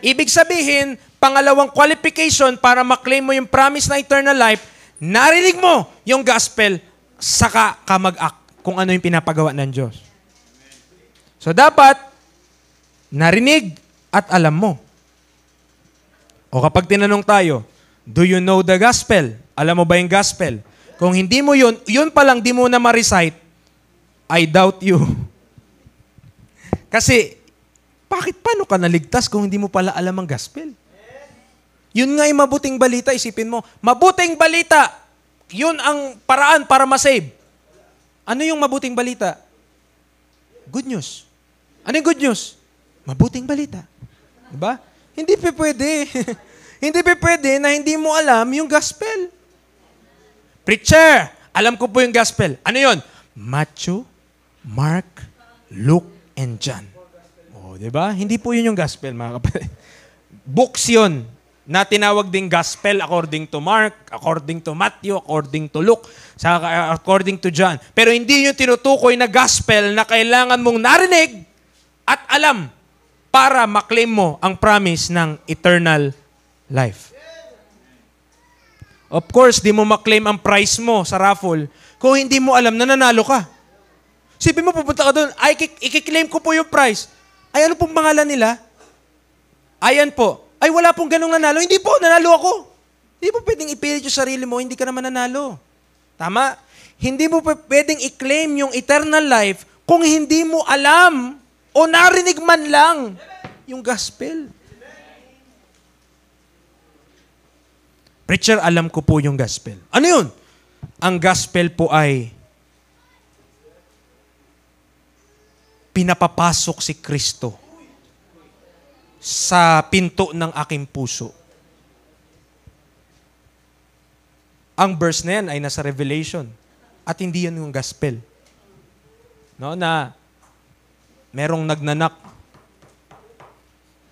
Ibig sabihin, pangalawang qualification para maklaim mo yung promise na eternal life, narinig mo yung gospel, saka ka mag-act kung ano yung pinapagawa ng Diyos. So dapat, narinig at alam mo. O kapag tinanong tayo, do you know the gospel? Alam mo ba yung gospel? Kung hindi mo yun, yun pa lang di mo na ma-recite, I doubt you. Kasi, paano ka naligtas kung hindi mo pala alam ang gospel? Yun nga yung mabuting balita, isipin mo. Mabuting balita, yun ang paraan para masave. Ano yung mabuting balita? Good news. Ano yung good news? Mabuting balita. Diba? Hindi pa pwede. Hindi pa pwede na hindi mo alam yung gospel. Preacher, alam ko po yung gospel. Ano yun? Matthew, Mark, Luke, and John. O, diba? Hindi po yun yung gospel, mga kapatid. Books yun na tinawag ding gospel according to Mark, according to Matthew, according to Luke, according to John. Pero hindi yung tinutukoy na gospel na kailangan mong narinig at alam para maklaim mo ang promise ng eternal life. Of course, di mo maklaim ang prize mo sa raffle kung hindi mo alam na nanalo ka. Sipin mo, pupunta ka doon, ay, ikiklaim ko po yung prize. Ay, ano pong pangalan nila? Ayan po. Ay, wala pong ganong nanalo. Hindi po, nanalo ako. Hindi po pwedeng ipilit yung sarili mo, hindi ka naman nanalo. Tama? Hindi mo pwedeng i-claim yung eternal life kung hindi mo alam o narinig man lang yung gospel. Preacher, alam ko po yung gospel. Ano yun? Ang gospel po ay pinapapasok si Kristo sa pinto ng aking puso. Ang verse na yan ay nasa Revelation at hindi yan yung gospel. No, na merong nagnanak.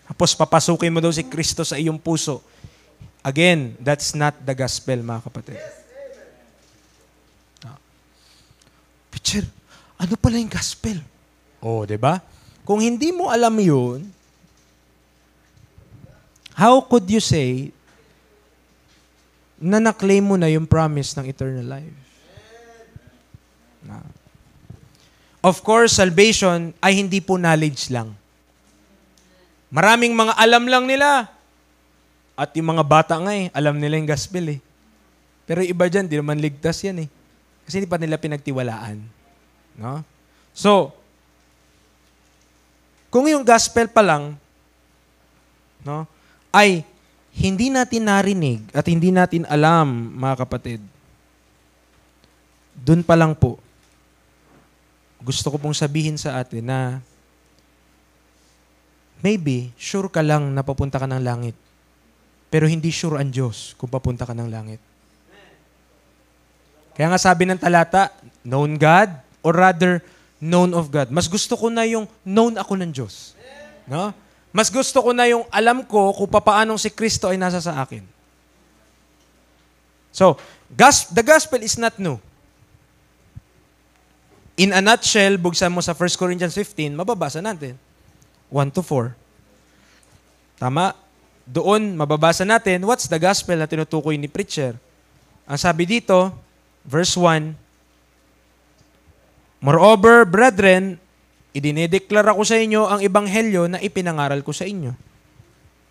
Tapos papasukin mo daw si Kristo sa iyong puso. Again, that's not the gospel, mga kapatid. Preacher, ano pala yung gospel? Oh, 'di ba? Kung hindi mo alam 'yun, how could you say na na-claim mo na yung promise ng eternal life? Of course, salvation ay hindi po knowledge lang. Maraming mga alam lang nila. At yung mga bata nga alam nila yung gospel Pero yung iba dyan, di naman ligtas yan Kasi hindi pa nila pinagtiwalaan. No? So, kung yung gospel pa lang, no, ay hindi natin narinig at hindi natin alam, mga kapatid, dun pa lang po, gusto ko pong sabihin sa atin na maybe, sure ka lang na papunta ka ng langit. Pero hindi sure ang Diyos kung papunta ka ng langit. Kaya nga sabi ng talata, known God, or rather, known of God. Mas gusto ko na yung known ako ng Diyos. No? Mas gusto ko na yung alam ko kung paanong si Kristo ay nasa sa akin. So, the gospel is not new. In a nutshell, buksan mo sa 1 Corinthians 15, mababasa natin. 1-4. Tama? Doon, mababasa natin, what's the gospel na tinutukoy ni preacher? Ang sabi dito, verse 1, moreover, brethren, idinedeklara ko sa inyo ang ebanghelyo na ipinangaral ko sa inyo.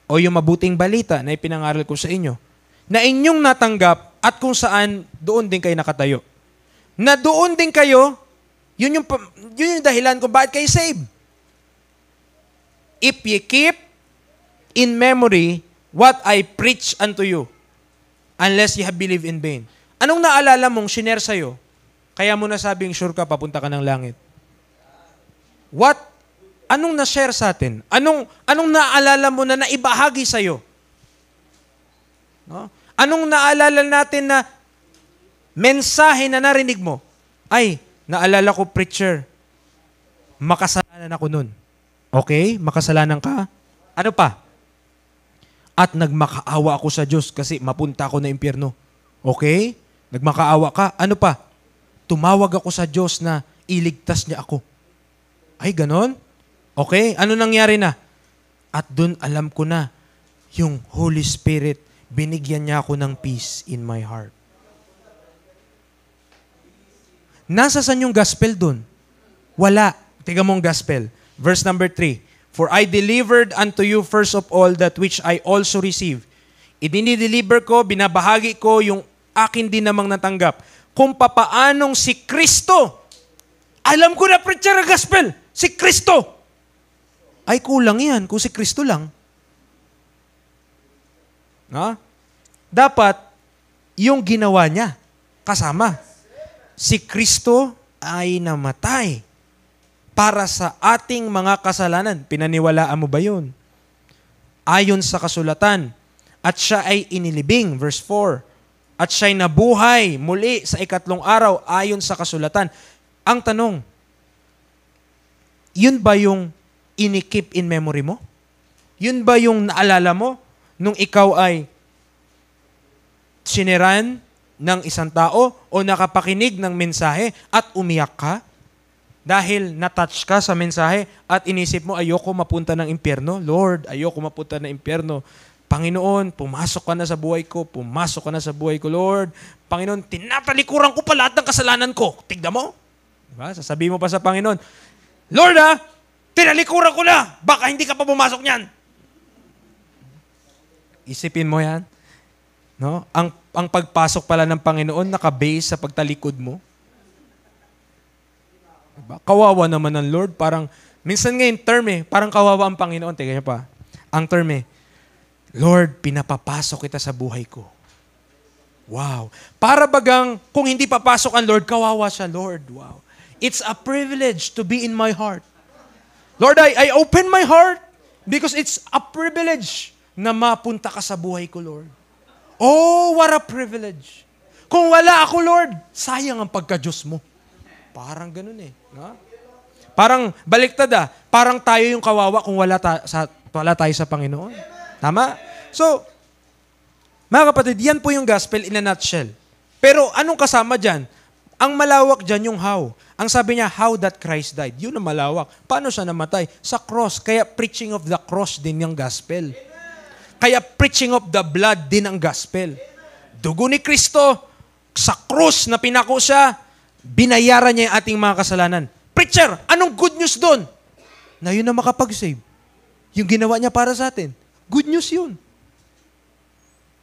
O yung mabuting balita na ipinangaral ko sa inyo. Na inyong natanggap at kung saan doon din kayo nakatayo. Na doon din kayo, yun yung dahilan kung bakit kayo saved. If ye keep in memory what I preach unto you, unless ye have believed in vain. Anong naalala mong shinare sa'yo? Kaya mo nasabing sure ka, papunta ka ng langit. Anong na-share sa atin? Anong naalala mo na naibahagi sa'yo? No? Anong naalala natin na mensahe na narinig mo? Ay, naalala ko, preacher, makasalanan ako nun. Okay? Makasalanan ka? Ano pa? At nagmakaawa ako sa Diyos kasi mapunta ako na impyerno. Okay? Nagmakaawa ka? Ano pa? Tumawag ako sa Diyos na iligtas niya ako. Ay, ganon? Okay? Ano nangyari na? At dun alam ko na, yung Holy Spirit, binigyan niya ako ng peace in my heart. Nasa saan yung gospel dun? Wala. Tiga mong gospel. Verse number 3. For I delivered unto you first of all that which I also received. Idinideliver ko, binabahagi ko yung akin din namang natanggap. Kung papaanong si Kristo, alam ko na preacher ang gospel, si Kristo. Ay kulang yan kung si Kristo lang. No? Dapat, yung ginawa niya, kasama. Si Kristo ay namatay para sa ating mga kasalanan. Pinaniwalaan mo ba yun? Ayon sa kasulatan. At siya ay inilibing, verse 4. At siya'y nabuhay muli sa ikatlong araw ayon sa kasulatan. Ang tanong, yun ba yung ini-keep in memory mo? Yun ba yung naalala mo nung ikaw ay siniran ng isang tao o nakapakinig ng mensahe at umiyak ka dahil natouch ka sa mensahe at inisip mo, ayoko mapunta ng impyerno. Lord, ayoko mapunta ng impyerno. Panginoon, pumasok ka na sa buhay ko. Pumasok ka na sa buhay ko, Lord. Panginoon, tinatalikuran ko pa lahat ng kasalanan ko. Tignan mo. Diba? Sasabihin mo pa sa Panginoon, Lord tinalikuran ko na. Baka hindi ka pa pumasok niyan. Isipin mo yan. No? Ang pagpasok pala ng Panginoon nakabase sa pagtalikod mo. Diba? Kawawa naman ng Lord. Parang, minsan ngayon term parang kawawa ang Panginoon. Tingnan niyo pa. Ang term Lord, pinapapasok kita sa buhay ko. Wow. Para bagang kung hindi papasok ang Lord, kawawa siya, Lord. Wow. It's a privilege to be in my heart. Lord, I open my heart because it's a privilege na mapunta ka sa buhay ko, Lord. Oh, what a privilege. Kung wala ako, Lord, sayang ang pagka-Diyos mo. Parang ganun No? Parang baliktad Parang tayo yung kawawa kung wala tayo sa Panginoon. Tama? So, mga kapatid, yan po yung gospel in a nutshell. Pero anong kasama dyan? Ang malawak dyan yung how. Ang sabi niya, how that Christ died. Yun ang malawak. Paano siya namatay? Sa cross. Kaya preaching of the cross din yung gospel. Kaya preaching of the blood din ang gospel. Dugo ni Kristo, sa cross na pinako siya, binayaran niya yung ating mga kasalanan. Preacher, anong good news doon? Na yun na makapag-save. Yung ginawa niya para sa atin. Good news yun.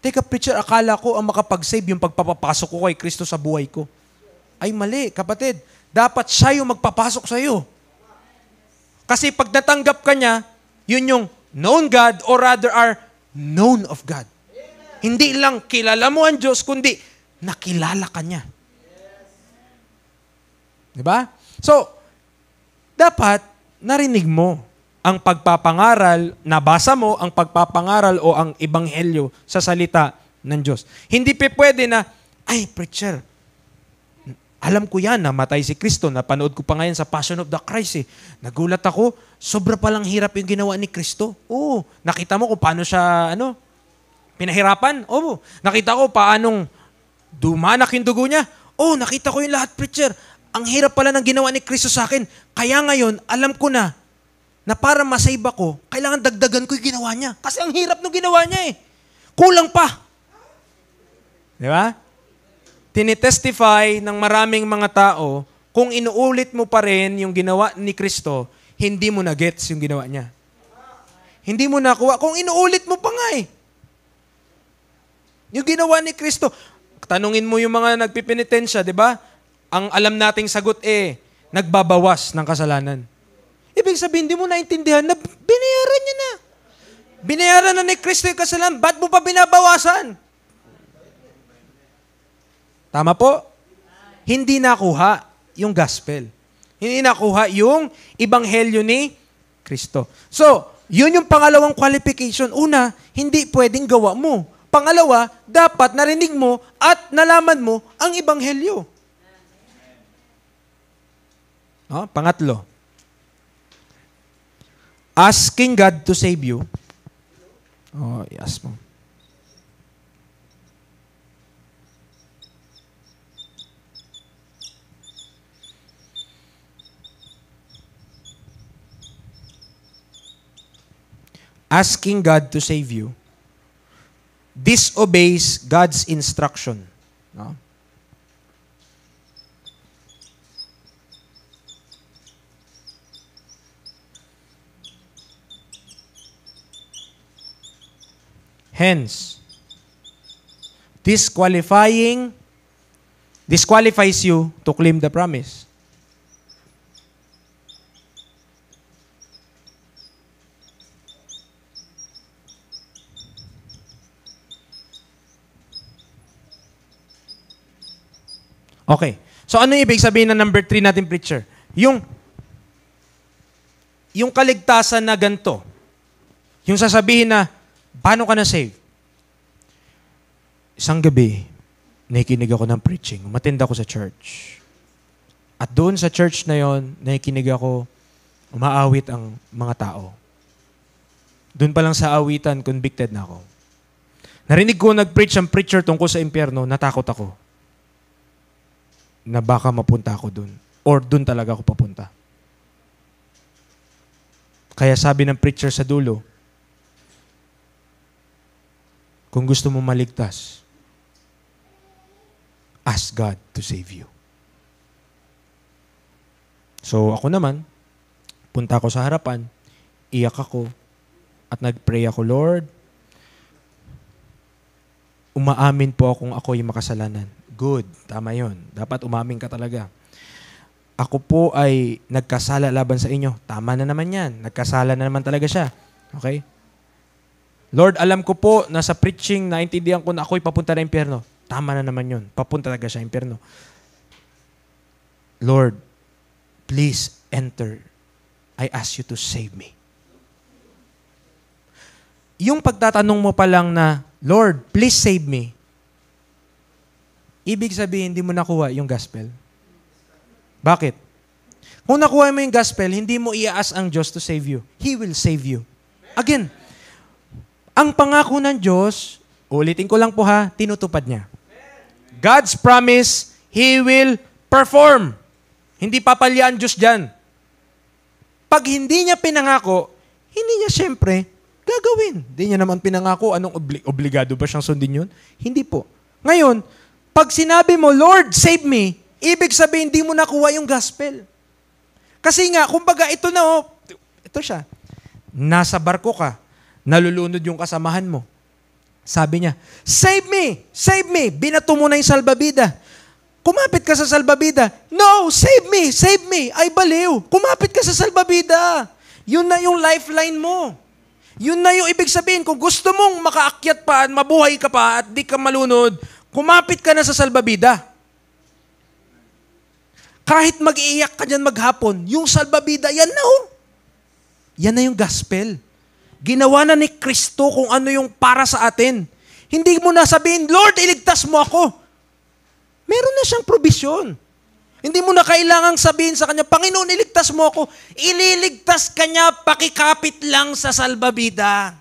Teka, preacher, akala ko ang makapag-save yung pagpapapasok ko kay Kristo sa buhay ko. Ay, mali, kapatid. dapat siya yung magpapasok sa iyo. Kasi pag natanggap ka niya, yun yung known God or rather are known of God. Hindi lang kilala mo ang Diyos, kundi nakilala ka niya. Diba? So, dapat narinig mo ang pagpapangaral, nabasa mo ang pagpapangaral o ang ebanghelyo sa salita ng Diyos. Hindi pwede na, ay, preacher, alam ko yan, namatay si Kristo, napanood ko pa ngayon sa Passion of the Christ. Nagulat ako, sobra palang hirap yung ginawa ni Kristo. Oo, nakita mo kung paano siya, pinahirapan? Oo, nakita ko paanong dumanak yung dugo niya. Oo, nakita ko yung lahat, preacher. Ang hirap pala ng ginawa ni Kristo sa akin. Kaya ngayon, alam ko na para masave ako, kailangan dagdagan ko yung ginawa niya. Kasi ang hirap ng ginawa niya eh. Kulang pa. Di ba? Tinitestify ng maraming mga tao, kung inuulit mo pa rin yung ginawa ni Kristo, hindi mo na-gets yung ginawa niya. Hindi mo nakuha. Kung inuulit mo pa nga eh. Yung ginawa ni Kristo, tanungin mo yung mga nagpipinitensya, di ba? Ang alam nating sagot nagbabawas ng kasalanan. Ibig sabihin, hindi mo naintindihan na binayaran niya na. Binayaran na ni Kristo yung kasalanan. Ba't mo pa binabawasan? Tama po? Hindi nakuha yung gospel. Hindi nakuha yung ebanghelyo ni Kristo. So, yun yung pangalawang qualification. Una, hindi pwedeng gawa mo. Pangalawa, dapat narinig mo at nalaman mo ang ebanghelyo. Pangatlo, asking God to save you. I-ask mo. Asking God to save you disobeys God's instruction. No? Hence, disqualifies you to claim the promise. Okay. So ano yung ibig sabihin na number 3 natin, preacher? Yung kaligtasan na ganito. Yung sasabihin na, paano ka na-save? Isang gabi, nakikinig ako ng preaching. Umattend ako sa church. At doon sa church na yon, nakikinig ako, umaawit ang mga tao. Doon pa lang sa awitan, convicted na ako. Narinig ko nag-preach ang preacher tungkol sa impyerno, natakot ako. Na baka mapunta ako doon. Or doon talaga ako papunta. Kaya sabi ng preacher sa dulo, kung gusto mo maligtas, ask God to save you. So ako naman, punta ako sa harapan, iyak ako, at nag-pray ako, Lord, umaamin po akong ako yung makasalanan. Good, tama yun. Dapat umamin ka talaga. Ako po ay nagkasala laban sa inyo. Tama na naman yan. Nagkasala na naman talaga siya. Okay? Lord, alam ko po na sa preaching, naintindihan ko na ako'y papunta na impyerno. Tama na naman yun. Papunta talaga siya impyerno. Lord, please enter. I ask you to save me. Yung pagtatanong mo pa lang na, Lord, please save me. Ibig sabihin, hindi mo nakuha yung gospel. Bakit? Kung nakuha mo yung gospel, hindi mo i-ask ang Diyos to save you. He will save you. Again, ang pangako ng Diyos, ulitin ko lang po ha, tinutupad niya. God's promise, He will perform. Hindi papalyaan Diyos dyan. Pag hindi niya pinangako, hindi niya siyempre gagawin. Hindi niya naman pinangako, anong obligado ba siyang sundin yun? Hindi po. Ngayon, pag sinabi mo, Lord, save me, ibig sabihin, hindi mo nakuha yung gospel. Kasi nga, kumbaga, ito na, ito siya. Nasa barko ka, nalulunod yung kasamahan mo. Sabi niya, save me, binato mo na yung salbabida. Kumapit ka sa salbabida. No, save me, save me. Ay baliw. Kumapit ka sa salbabida. Yun na yung lifeline mo. Yun na yung ibig sabihin. Kung gusto mong makaakyat pa at mabuhay ka pa at di ka malunod, kumapit ka na sa salbabida. Kahit mag-iiyak ka dyan maghapon, yung salbabida, yan na oh. Yan na yung gospel. Ginawa na ni Kristo kung ano yung para sa atin. Hindi mo na sabihin, Lord, iligtas mo ako. Meron na siyang probisyon. Hindi mo na kailangang sabihin sa Kanya, Panginoon, iligtas mo ako. Ililigtas ka niya, pakikapit lang sa salbabida.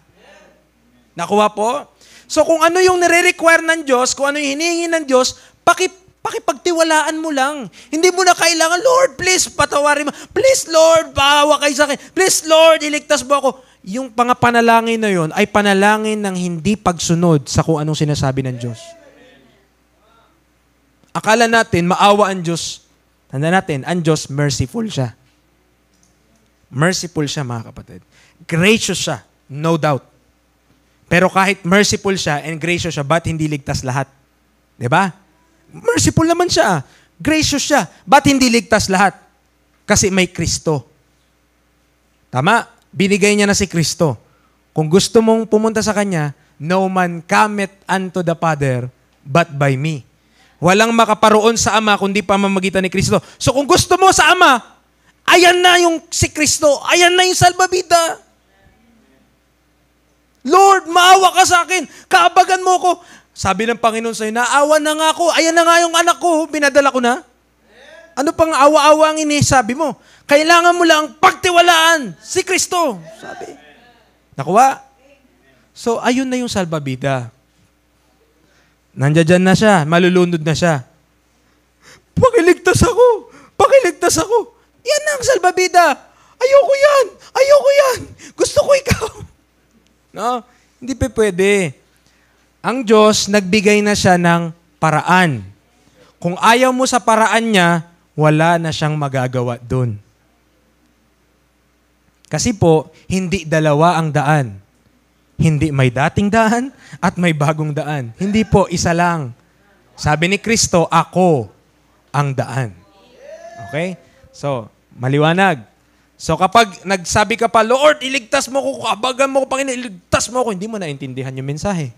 Nakuha po? So kung ano yung nire-require ng Diyos, kung ano yung hinihingi ng Diyos, pakipagtiwalaan mo lang. Hindi mo na kailangan, Lord, please, patawarin mo. Please, Lord, bahawa kayo sa akin. Please, Lord, iligtas mo ako. Yung pangapanalangin na yon ay panalangin ng hindi pagsunod sa kung anong sinasabi ng Diyos. Akala natin, maawa ang Diyos. Tanda natin, ang Diyos, merciful siya. Merciful siya, mga kapatid. Gracious siya, no doubt. Pero kahit merciful siya and gracious siya, ba't hindi ligtas lahat? Diba? Merciful naman siya. Gracious siya. Ba't hindi ligtas lahat? Kasi may Kristo. Tama? Binigay niya na si Kristo. Kung gusto mong pumunta sa Kanya, no man cometh unto the Father, but by me. Walang makaparoon sa Ama kundi pamamagitan ni Kristo. So kung gusto mo sa Ama, ayan na yung si Kristo. Ayan na yung salbabida. Lord, maawa ka sa akin. Kaabagan mo ko. Sabi ng Panginoon sa'yo, naawa na nga ako. Ayan na nga yung anak ko. Binadala ko na. Ano pang awa-awa ang inisabi mo? Kailangan mo lang pagtiwalaan si Kristo. Sabi. Nakuha? So, ayun na yung salbabida. Nandiyan na siya. Malulunod na siya. Pakiligtas ako. Pakiligtas ako. Yan ang salbabida. Ayoko yan. Ayoko yan. Gusto ko ikaw. No? Hindi pa pwede. Ang Diyos, nagbigay na siya ng paraan. Kung ayaw mo sa paraan niya, wala na siyang magagawa dun. Kasi po, hindi dalawa ang daan. Hindi may dating daan at may bagong daan. Hindi po, isa lang. Sabi ni Kristo, ako ang daan. Okay? So, maliwanag. So kapag nagsabi ka pa, Lord, iligtas mo ko, kabagan mo ko, Panginoon, iligtas mo ko, hindi mo naintindihan yung mensahe.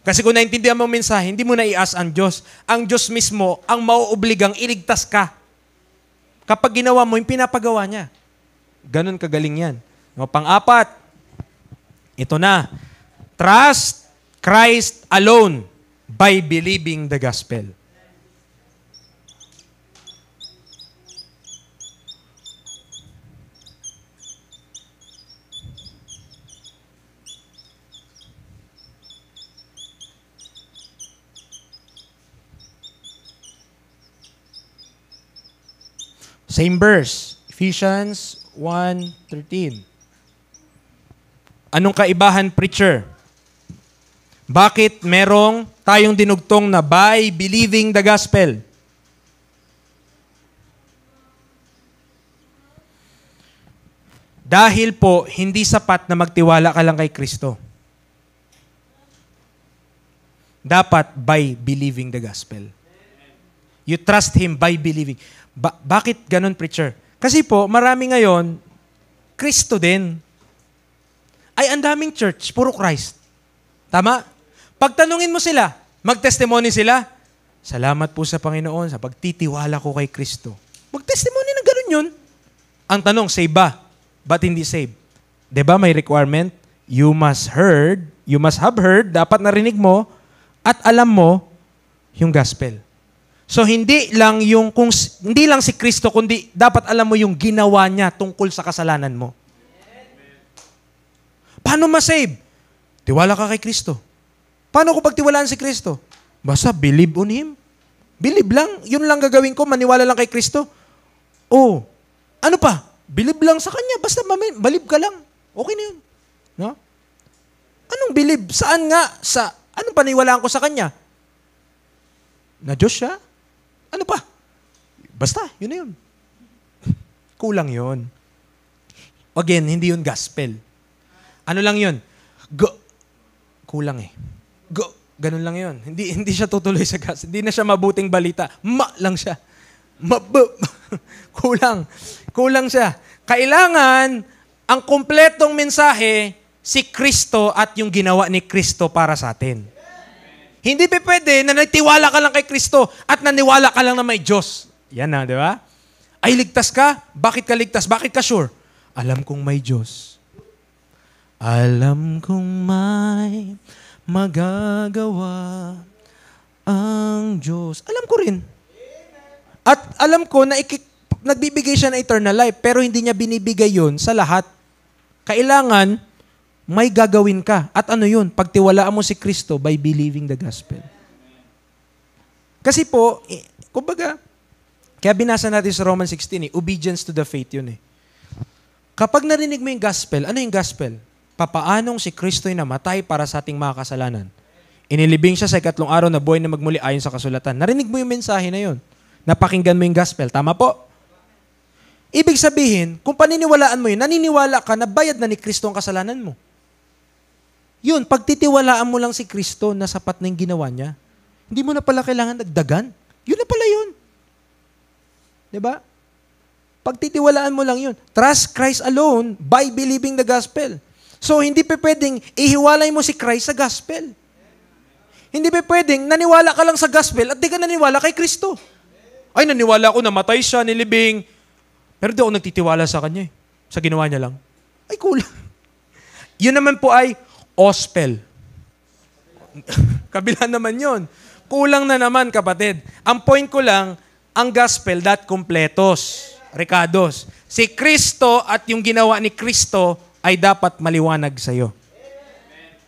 Kasi kung naintindihan mo yung mensahe, hindi mo na i-ask ang Diyos. Ang Diyos mismo ang mauobligang iligtas ka. Kapag ginawa mo, yung pinapagawa niya. Ganun kagaling yan. No, pang-apat, ito na. Trust Christ alone by believing the gospel. Same verse, Ephesians 1:13. Anong kaibahan, preacher? Bakit merong tayong dinugtong na by believing the gospel? Dahil po, hindi sapat na magtiwala ka lang kay Kristo. Dapat by believing the gospel. You trust Him by believing. Bakit ganun, preacher? Kasi po, marami ngayon, Kristo din. Ay, ang daming church, puro Christ. Tama? Pagtanungin mo sila, magtestimony sila, salamat po sa Panginoon sa pagtitiwala ko kay Kristo. Magtestimony na ganun yun. Ang tanong, save ba? Ba't hindi save? Diba may requirement? You must have heard, dapat narinig mo, at alam mo yung gospel. So hindi lang si Kristo, kundi dapat alam mo yung ginawa niya tungkol sa kasalanan mo. Paano ma-save? Tiwala ka kay Kristo. Paano ko pagtiwalaan si Kristo? Basta believe on Him. Believe lang. Yun lang gagawin ko, maniwala lang kay Kristo. Oh, ano pa? Believe lang sa Kanya. Basta believe ka lang. Okay na yun. No? Anong believe? Saan nga? Anong paniwalaan ko sa Kanya? Na Diyos siya? Ano pa? Basta, yun na yun. Kulang yun. Again, hindi yun gospel. Ano lang yun? Kulang eh. Ganun lang yun. Hindi siya tutuloy sa gospel. Hindi na siya mabuting balita. Lang siya. Kulang. Kulang siya. Kailangan, ang kumpletong mensahe, si Kristo at yung ginawa ni Kristo para sa atin. Hindi pa pwede na nagtiwala ka lang kay Kristo at naniwala ka lang na may Diyos. Yan na, di ba? Ay, ligtas ka? Bakit ka ligtas? Bakit ka sure? Alam kong may Diyos. Alam kong may magagawa ang Diyos. Alam ko rin. At alam ko na nagbibigay siya ng eternal life, pero hindi niya binibigay yun sa lahat. Kailangan may gagawin ka. At ano yun? Pagtiwalaan mo si Kristo by believing the gospel. Kasi po, kumbaga, kaya binasa natin sa Romans 16, obedience to the faith yun eh. Kapag narinig mo yung gospel, ano yung gospel? Papaanong si Kristo'y namatay para sa ating mga kasalanan. Inilibing siya sa ikatlong araw na buhay na magmuli ayon sa kasulatan. Narinig mo yung mensahe na yun. Napakinggan mo yung gospel. Tama po? Ibig sabihin, kung paniniwalaan mo yun, naniniwala ka na bayad na ni Kristo ang kasalanan mo. Yun, pagtitiwalaan mo lang si Kristo na sapat na yung ginawa niya, hindi mo na pala kailangan dagdagan. Yun na pala yun. Diba? Pagtitiwalaan mo lang yun. Trust Christ alone by believing the gospel. So, hindi pa pwedeng ihiwalay mo si Christ sa gospel. Hindi pa pwedeng naniwala ka lang sa gospel at di ka naniwala kay Kristo. Ay, naniwala ako, namatay siya, nilibing. Pero di ako nagtitiwala sa kanya eh. Sa ginawa niya lang. Ay, kulang. Yun naman po ay ospel. Kabila naman yun. Kulang na naman, kapatid. Ang point ko lang, ang gospel, that completos. Ricados. Si Kristo at yung ginawa ni Kristo ay dapat maliwanag sa'yo.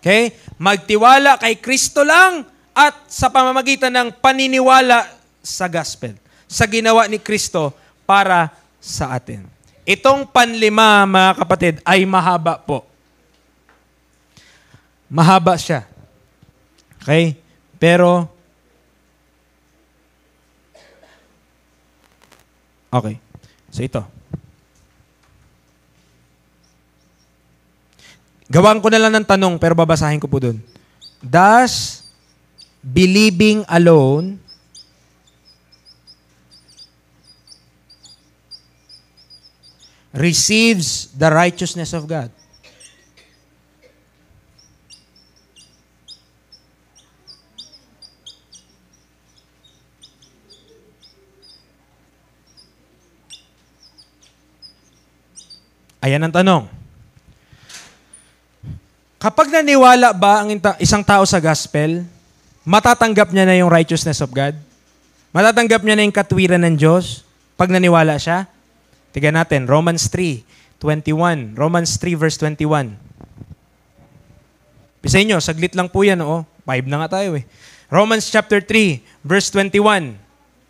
Okay? Magtiwala kay Kristo lang at sa pamamagitan ng paniniwala sa gospel. Sa ginawa ni Kristo para sa atin. Itong panlima, mga kapatid, ay mahaba po. Mahaba siya. Okay? Pero, okay. So ito. Gawan ko na lang ng tanong, pero babasahin ko po dun. Does believing alone receives the righteousness of God? Ayan ang tanong. Kapag naniwala ba ang isang tao sa gospel, matatanggap niya na yung righteousness of God? Matatanggap niya na yung katwiran ng Diyos pag naniwala siya? Tignan natin, Romans 3:21. Romans 3 verse 21. Pisahin nyo, saglit lang po yan. 5 na nga tayo eh. Romans chapter 3 verse 21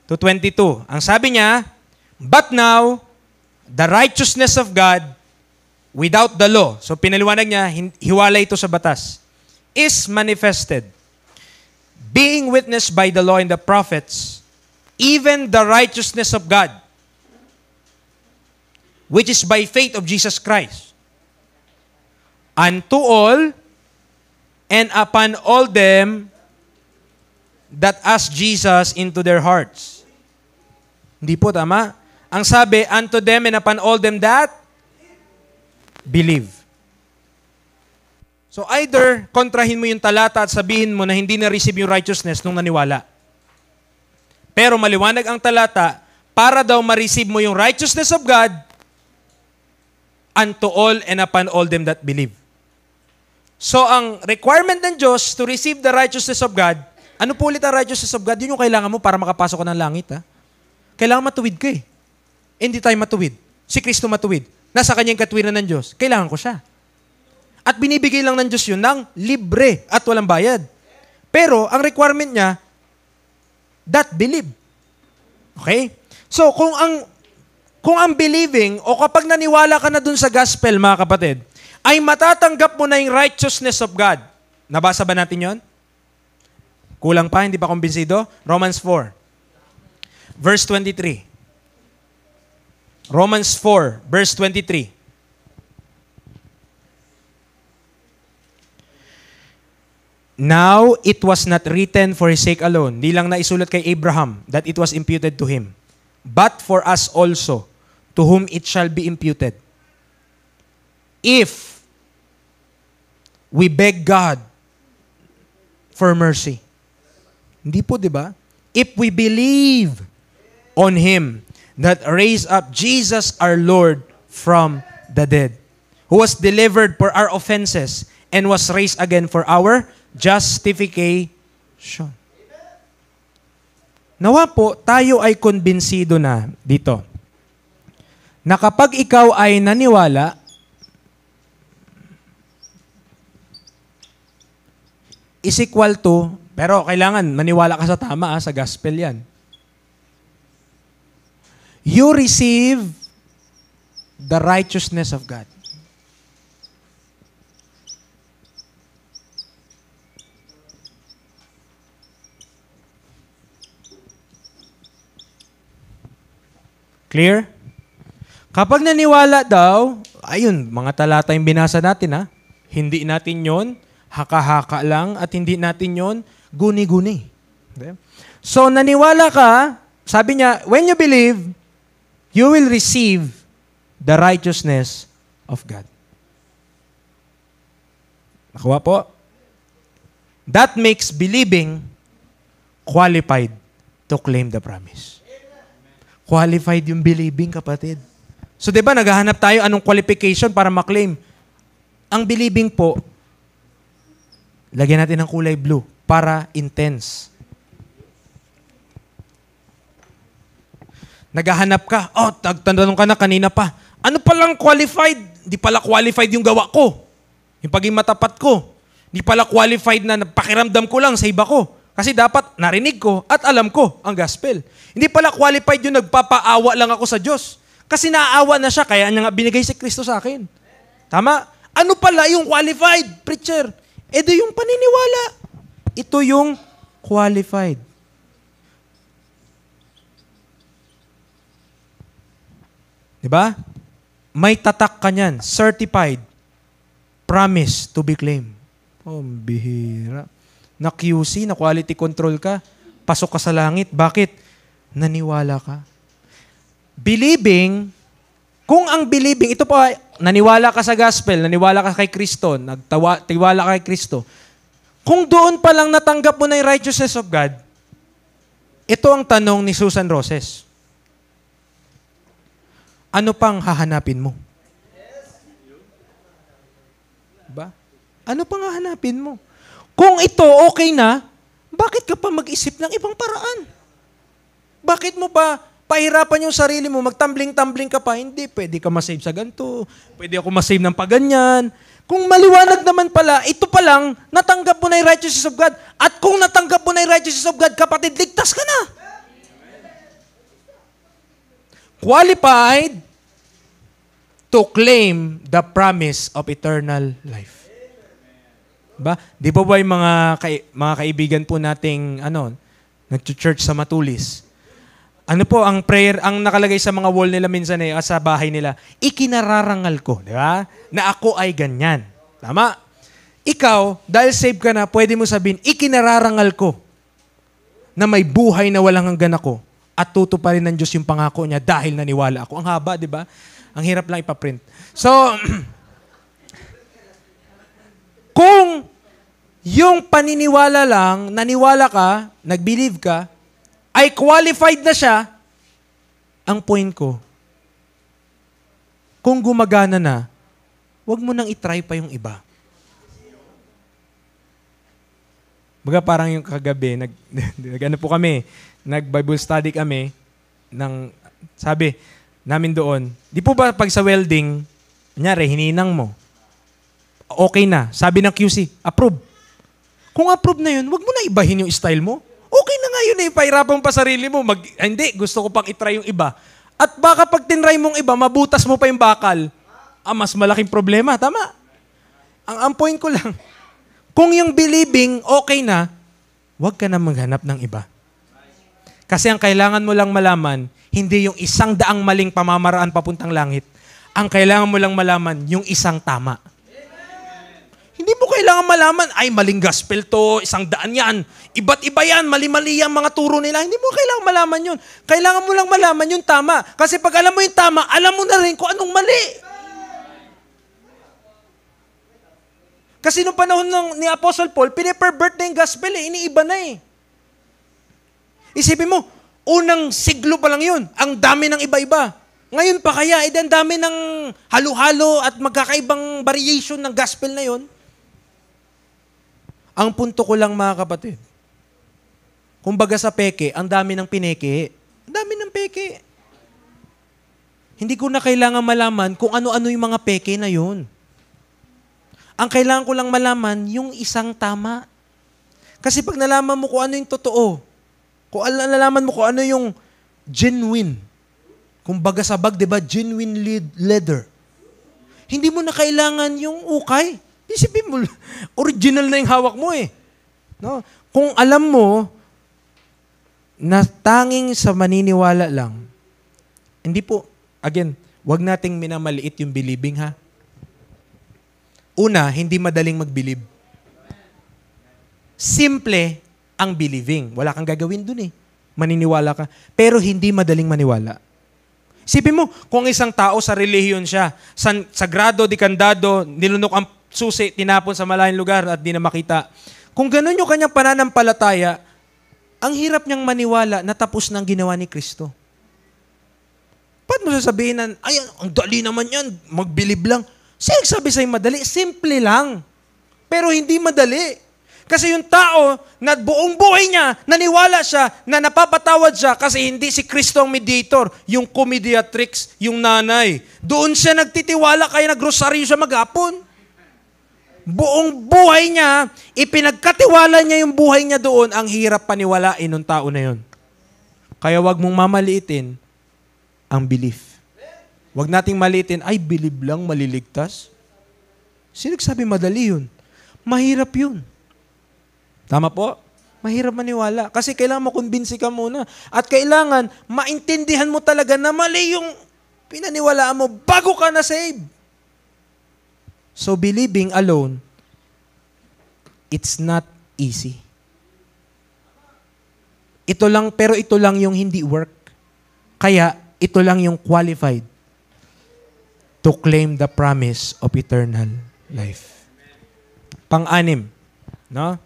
to 22. Ang sabi niya, but now, the righteousness of God without the law, so pinaliwanag niya, hiwalay ito sa batas, is manifested, being witnessed by the law and the prophets, even the righteousness of God, which is by faith of Jesus Christ, unto all and upon all them that ask Jesus into their hearts. Hindi po tama. Ang sabi, unto them and upon all them that believe. So either kontrahin mo yung talata at sabihin mo na hindi na-receive yung righteousness nung naniwala. Pero maliwanag ang talata, para daw ma-receive mo yung righteousness of God unto all and upon all them that believe. So ang requirement ng Diyos to receive the righteousness of God, ano po ulit ang righteousness of God? Yun yung kailangan mo para makapasok ka ng langit. Kailangan matuwid ka eh. Hindi tayo matuwid. Si Kristo matuwid. Nasa kanyang katwiran ng Diyos. Kailangan ko siya. At binibigay lang ng Diyos yun ng libre at walang bayad. Pero, ang requirement niya, that believe. Okay? So, kung ang believing, o kapag naniwala ka na dun sa gospel, mga kapatid, ay matatanggap mo na yung righteousness of God. Nabasa ba natin yon? Kulang pa, hindi pa kumbinsido? Romans 4. Verse 23. Romans 4, verse 23. Now, it was not written for his sake alone. Di lang naisulat kay Abraham that it was imputed to him. But for us also, to whom it shall be imputed. If we beg God for mercy. Hindi po, di ba? If we believe on Him that raised up Jesus our Lord from the dead, who was delivered for our offenses and was raised again for our justification. Nawa po, tayo ay konbinsido na dito na kapag ikaw ay naniwala, is equal to, pero kailangan maniwala ka sa tama, sa gospel yan. You receive the righteousness of God. Clear? Kapag naniwala daw, ayun, mga talata yung binasa natin, ha? Hindi natin yon, haka-haka lang, at hindi natin yon, guni-guni. Okay? So, naniwala ka, sabi niya, when you believe, you will receive the righteousness of God. Nakuha po? That makes believing qualified to claim the promise. Qualified yung believing, kapatid. So, di ba, naghahanap tayo anong qualification para maklaim? Ang believing po, lagyan natin ng kulay blue para intense. Naghahanap ka, tanong ka na kanina pa, ano palang qualified? Di pala qualified yung gawa ko. Yung paging matapat ko. Di pala qualified na pakiramdam ko lang sa iba ko. Kasi dapat narinig ko at alam ko ang gospel. Hindi pala qualified yung nagpapaawa lang ako sa Diyos. Kasi naaawa na siya, kaya niya nga binigay si Kristo sa akin. Tama? Ano pala yung qualified, preacher? Ito yung paniniwala. Ito yung qualified. Diba? May tatak ka niyan. Certified. Promise to be claimed. Oh, bihira. Na QC, na quality control ka. Pasok ka sa langit. Bakit? Naniwala ka. Believing, kung ang believing, ito po, naniwala ka sa gospel, naniwala ka kay Kristo, tiwala ka kay Kristo. Kung doon pa lang natanggap mo na yung righteousness of God, ito ang tanong ni Susan Roses. Ano pang hahanapin mo? Diba? Ano pang hahanapin mo? Kung ito okay na, bakit ka pa mag-isip ng ibang paraan? Bakit mo pa pahirapan yung sarili mo, magtambling-tambling ka pa? Hindi, pwede ka masave sa ganito, pwede ako masave ng paganyan. Kung maliwanag naman pala, ito pa lang, natanggap mo na yung righteousness of God. At kung natanggap mo na yung righteousness of God, kapatid, ligtas ka na. Qualified to claim the promise of eternal life. Ba? Di ba yung mga kaibigan po nating nag-church sa Matulis? Ano po ang prayer, ang nakalagay sa mga wall nila minsan sa bahay nila, ikinararangal ko, di ba? Na ako ay ganyan. Tama? Ikaw, dahil save ka na, pwede mo sabihin, ikinararangal ko na may buhay na walang hanggan ako at tutuparin ng Diyos yung pangako niya dahil naniwala ako. Ang haba, di ba? Ang hirap lang ipaprint. So, kung yung paniniwala lang, naniwala ka, nag-believe ka, ay qualified na siya, ang point ko, kung gumagana na, huwag mo nang itry pa yung iba. Baga parang yung kagabi, nag-ano po kami, nag-Bible study kami, sabi namin doon, di po ba pag sa welding, kunyari, hininang mo, okay na. Sabi ng QC, approve. Kung approve na yun, wag mo na ibahin yung style mo. Okay na nga yun pahirapan pa sarili mo. Hindi, gusto ko pang itry yung iba. At baka pag tinry mong iba, mabutas mo pa yung bakal. Mas malaking problema. Tama. Ang point ko lang, kung yung believing okay na, wag ka na maghanap ng iba. Kasi ang kailangan mo lang malaman, hindi yung 100 maling pamamaraan papuntang langit. Ang kailangan mo lang malaman, yung isang tama. Hindi mo kailangan malaman, ay maling gospel to, 100 yan. Iba't iba yan, mali-mali yan mga turo nila. Hindi mo kailangan malaman yun. Kailangan mo lang malaman yung tama. Kasi pag alam mo yung tama, alam mo na rin kung anong mali. Kasi nung panahon ni Apostle Paul, pinipervert na yung gospel iniiba na Isipin mo, unang siglo pa lang yun. Ang dami ng iba-iba. Ngayon pa kaya, ang dami ng halo-halo at magkakaibang variation ng gospel na yun. Ang punto ko lang mga kapatid, kumbaga sa peke, ang dami ng pineke. Ang dami ng peke. Hindi ko na kailangan malaman kung ano-ano yung mga peke na yun. Ang kailangan ko lang malaman, yung isang tama. Kasi pag nalaman mo kung ano yung totoo, kung nalaman mo kung ano yung genuine, kumbaga sa bag, di ba, genuine leather, hindi mo na kailangan yung ukay. Isipin mo, original na yung hawak mo No? Kung alam mo na tanging sa maniniwala lang, hindi po, again, wag nating minamaliit yung believing ha. Una, hindi madaling mag-believe. Simple ang believing. Wala kang gagawin dun Maniniwala ka. Pero hindi madaling maniwala. Isipin mo, kung isang tao sa relihiyon siya, sagrado, dikandado, nilunok ang susi, tinapon sa malayong lugar at di na makita. Kung ganun yung kanyang pananampalataya, ang hirap niyang maniwala na tapos ng ginawa ni Kristo. Ba't mo sasabihin na, ay, ang dali naman yan, mag-believe lang. Sino sabi sa'yo madali? Simple lang. Pero hindi madali. Kasi yung tao na buong buhay niya, naniwala siya na napapatawad siya kasi hindi si Kristo ang mediator, yung comediatrix, yung nanay. Doon siya nagtitiwala kaya nagrosaryo siya maghapon. Buong buhay niya, ipinagkatiwala niya yung buhay niya doon, ang hirap paniwalain ng tao na yun. Kaya wag mong mamaliitin ang belief. Wag nating maliitin, ay believe lang, maliligtas. Sino nagsabi madali yun? Mahirap yun. Tama po? Mahirap maniwala. Kasi kailangan makumbinsi ka muna. At kailangan maintindihan mo talaga na mali yung pinaniwalaan mo bago ka na-save. So believing alone, it's not easy. Pero ito lang yung hindi work. Kaya ito lang yung qualified to claim the promise of eternal life. Pang-anim, no?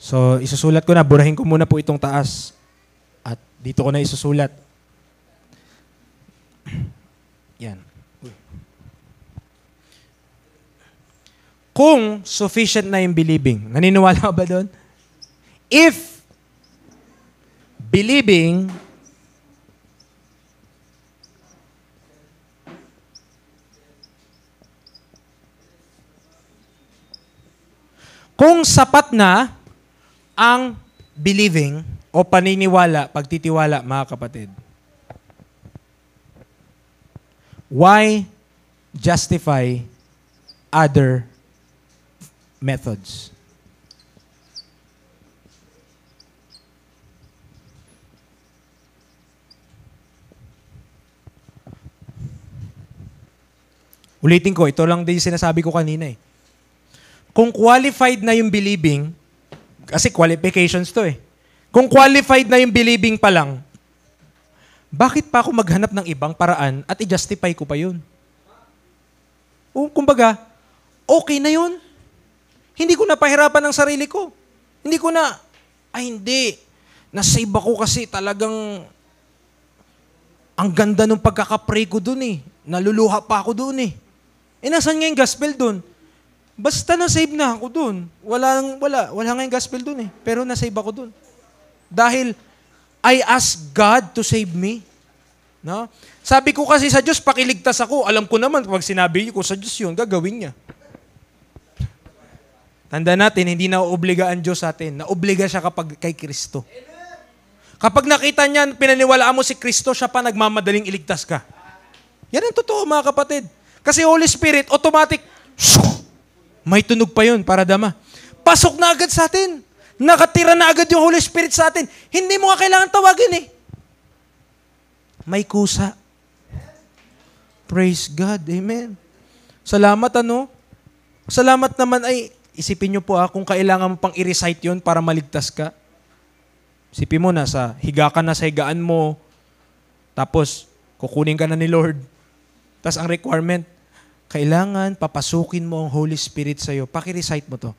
So, isusulat ko na. Burahin ko muna po itong taas. At dito ko na isusulat. Yan. Kung sufficient na yung believing, naniniwala ka ba doon? If believing kung sapat na ang believing o paniniwala, pagtitiwala, mga kapatid, why justify other methods? Ulitin ko, ito lang din sinasabi ko kanina Kung qualified na yung believing, kasi qualifications to Kung qualified na yung believing pa lang, bakit pa ako maghanap ng ibang paraan at i-justify ko pa yun? O, kumbaga, okay na yun. Hindi ko na pahirapan ng sarili ko. Hindi ko na, hindi. Nasave ako kasi talagang ang ganda ng pagkakapray ko dun Naluluha pa ako dun nasan nga yung gospel dun? Basta na-save na ako dun. Wala nga yung gospel dun Pero na-save ako dun. Dahil I ask God to save me. No? Sabi ko kasi sa Diyos, pakiligtas ako. Alam ko naman, pag sinabi ko sa Diyos yun, gagawin niya. Tanda natin, hindi na-obliga ang Diyos sa atin. Na-obliga siya kapag kay Kristo. Kapag nakita niya, pinaniwalaan mo si Kristo, siya pa nagmamadaling iligtas ka. Yan ang totoo, mga kapatid. Kasi Holy Spirit, automatic, may tunog pa yun para dama. Pasok na agad sa atin. Nakatira na agad yung Holy Spirit sa atin. Hindi mo nga kailangan tawagin may kusa. Praise God. Amen. Salamat Salamat naman ay, isipin nyo po kung kailangan mo pang i-recite yun para maligtas ka. Isipin mo, higa ka na sa higaan mo, tapos kukunin ka na ni Lord. Tapos ang requirement, kailangan papasukin mo ang Holy Spirit sa'yo. Paki-recite mo to.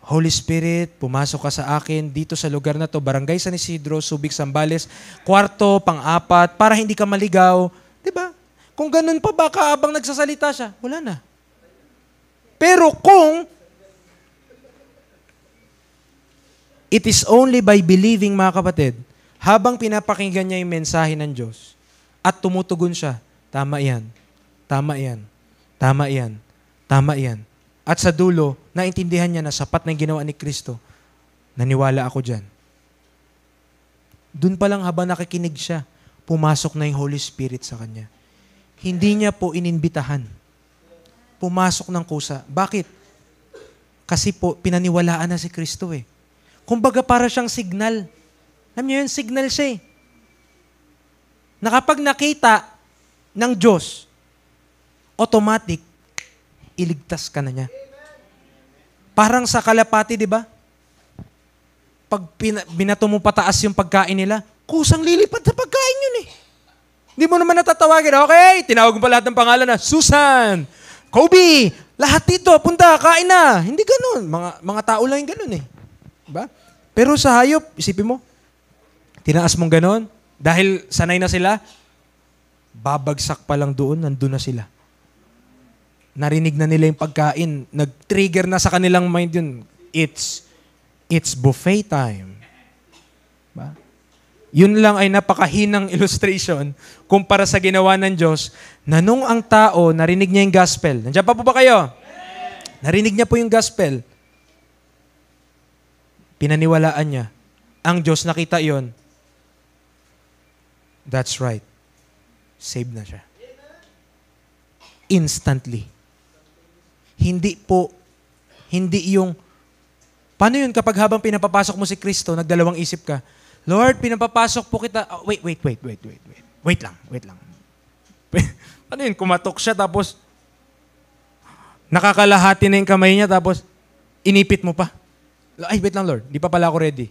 Holy Spirit, pumasok ka sa akin dito sa lugar na to, Barangay San Isidro, Subic, Zambales, kwarto, pang-apat, para hindi ka maligaw. Diba? Kung ganun pa baka abang nagsasalita siya, wala na. Pero kung it is only by believing, mga kapatid, habang pinapakinggan niya yung mensahe ng Diyos at tumutugon siya, tama yan, tama yan, tama yan, tama yan. At sa dulo, naintindihan niya na sapat na yung ginawa ni Kristo. Naniwala ako dyan. Doon pa lang habang nakikinig siya, pumasok na yung Holy Spirit sa kanya. Hindi niya po ininbitahan. Pumasok ng kusa. Bakit? Kasi po, pinaniwalaan na si Kristo eh. Kumbaga para siyang signal. Alam niyo yun, signal siya eh. Na kapag nakita ng Diyos, automatic, iligtas ka na niya. Parang sa kalapati, di ba? Pag binato mo pataas yung pagkain nila, kusang lilipad sa pagkain yun eh. Hindi mo naman natatawagin, okay, tinawag mo pa lahat ng pangalan na, Susan, Kobe, lahat dito, punta, kain na. Hindi ganun. Mga tao lang yung ganun eh. Diba? Pero sa hayop, isipin mo, tinaas mong ganun, dahil sanay na sila, babagsak pa lang doon, nandun na sila. Narinig na nila yung pagkain, nag-trigger na sa kanilang mind yun. It's buffet time. Ba? Yun lang ay napakahinang illustration kumpara sa ginawa ng Diyos na nung ang tao narinig niya yung gospel. Nandiyan pa po ba kayo? Narinig niya po yung gospel. Pinaniwalaan niya. Ang Diyos nakita yon. That's right. Saved na siya. Instantly. Hindi yung, paano yun kapag habang pinapapasok mo si Kristo, nagdalawang isip ka, Lord, pinapapasok po kita, wait lang. Ano yun, kumatok siya, tapos, nakakalahati na yung kamay niya, tapos, inipit mo pa. Ay, wait lang Lord, di pa pala ako ready.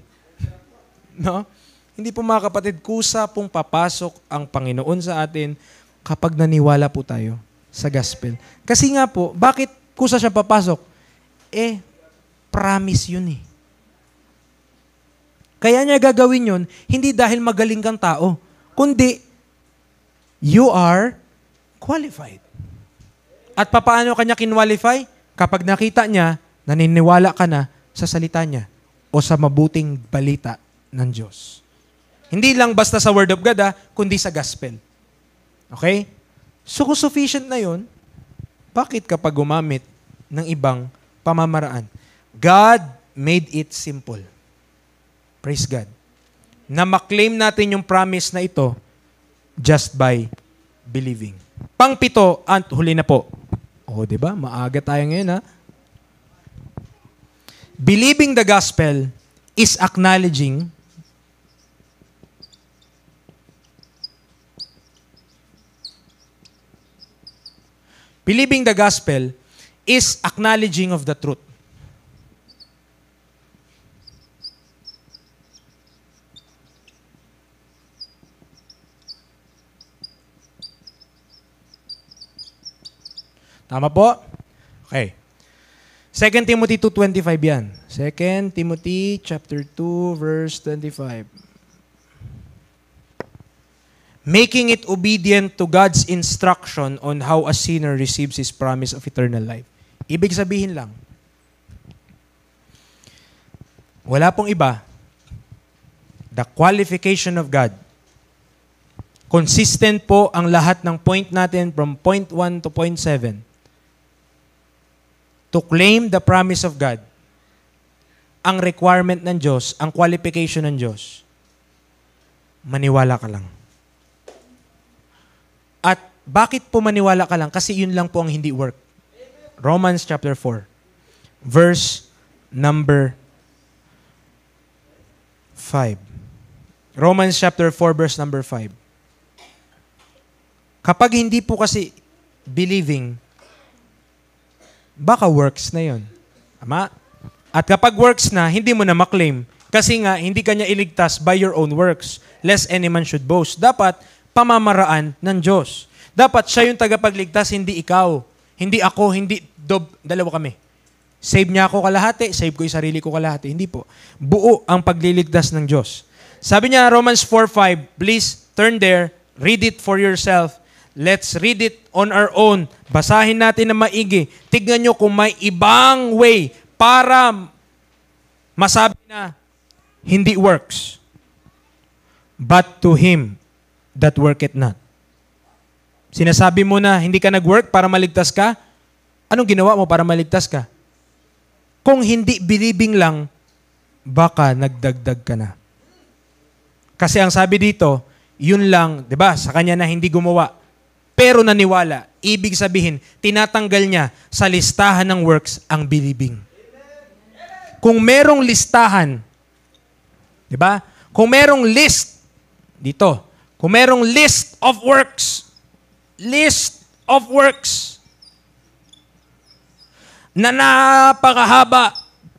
No? Hindi po mga kapatid, kusa pong papasok ang Panginoon sa atin kapag naniwala po tayo sa gospel. Kasi nga po, bakit kusa siya papasok? Promise yun eh. Kaya niya gagawin yun, hindi dahil magaling kang tao, kundi you are qualified. At papaano kanya kinwalify? Kapag nakita niya, naniniwala ka na sa salita niya o sa mabuting balita ng Diyos. Hindi lang basta sa Word of God, kundi sa gospel. Okay? So kung sufficient na yun, bakit kapag gumamit ng ibang pamamaraan? God made it simple. Praise God. Na maklaim natin yung promise na ito just by believing. Pang-pito, at huli na po. Diba? Maaga tayo ngayon, ha? Believing the gospel is acknowledging of the truth. Tama po? Okay. 2 Timothy 2:25 yan. 2 Timothy chapter 2 verse 25. Making it obedient to God's instruction on how a sinner receives His promise of eternal life. Ibig sabihin lang, wala pong iba, the qualification of God. Consistent po ang lahat ng point natin from point 1 to point 7. To claim the promise of God, ang requirement ng Diyos, ang qualification ng Diyos, maniwala ka lang. At bakit po maniwala ka lang? Kasi yun lang po ang hindi work. Romans chapter 4, verse number 5. Romans chapter 4, verse number 5. Kapag hindi po kasi believing, baka works na yon. Tama? At kapag works na, hindi mo na maklaim. Kasi nga, hindi kanya iligtas by your own works. Lest any man should boast. Dapat, pamamaraan ng Diyos. Dapat siya yung tagapagligtas, hindi ikaw. Hindi ako, hindi dalawa kami. Save niya ako kalahati, save ko yung sarili ko kalahati. Hindi po. Buo ang pagliligtas ng Diyos. Sabi niya, Romans 4:5, please turn there, read it for yourself. Let's read it on our own. Basahin natin na maigi. Tignan nyo kung may ibang way para masabi na hindi works. But to him that worketh not. Sinasabi mo na hindi ka nag-work para maligtas ka? Anong ginawa mo para maligtas ka? Kung hindi believing lang, baka nagdagdag ka na. Kasi ang sabi dito, yun lang, di ba, sa kanya na hindi gumawa, pero naniwala. Ibig sabihin, tinatanggal niya sa listahan ng works ang believing. Kung merong listahan, di ba? Kung merong list, dito, kung merong list of works, na napakahaba,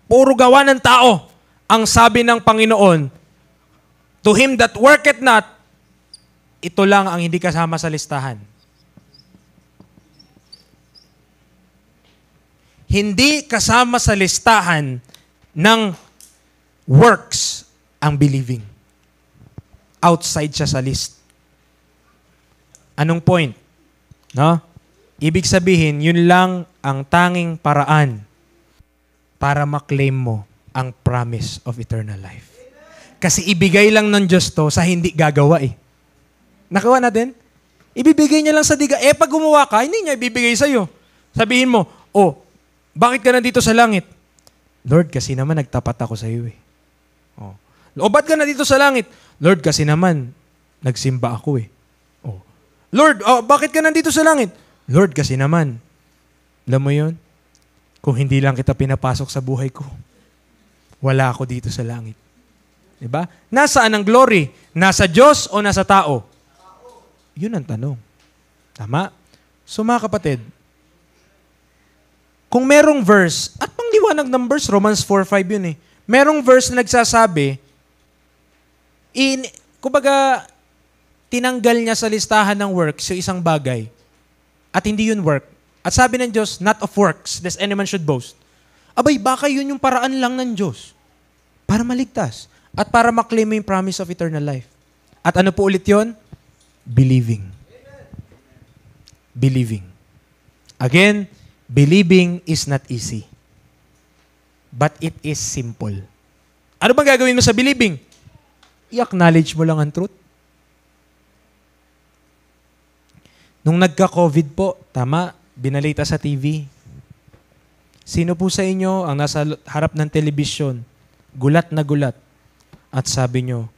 puro gawa ng tao, ang sabi ng Panginoon, to him that worketh not, ito lang ang hindi kasama sa listahan. Hindi kasama sa listahan ng works ang believing. Outside siya sa list. Anong point? No? Ibig sabihin, yun lang ang tanging paraan para maklaim mo ang promise of eternal life. Kasi ibigay lang ng Diyos to sa hindi gagawa eh. Nakawa natin? Ibibigay niya lang sa diga. Pag gumawa ka, hindi niya ibibigay sa'yo. Sabihin mo, bakit ka nandito sa langit? Lord, kasi naman nagtapat ako sa iyo eh. Ba't ka nandito sa langit? Lord, kasi naman nagsimba ako eh. Lord, bakit ka nandito sa langit? Lord, kasi naman. Alam mo yun? Kung hindi lang kita pinapasok sa buhay ko, wala ako dito sa langit. Diba? Nasaan ang glory? Nasa Diyos o nasa tao? Yun ang tanong. Tama? So mga kapatid, kung merong verse, at pangliwanag ng verse, Romans 4:5 yun eh. Merong verse na nagsasabi, kumbaga, tinanggal niya sa listahan ng works yung isang bagay. At hindi yun work. At sabi ng Diyos, not of works, lest any man should boast. Abay, baka yun yung paraan lang ng Diyos para maligtas at para maklaim mo yung promise of eternal life. At ano po ulit yun? Believing. Believing. Again, believing is not easy. But it is simple. Ano bang gagawin mo sa believing? I-acknowledge mo lang ang truth. Nung nagka-COVID po, tama, binalita sa TV. Sino po sa inyo ang nasa harap ng telebisyon, gulat na gulat, at sabi nyo,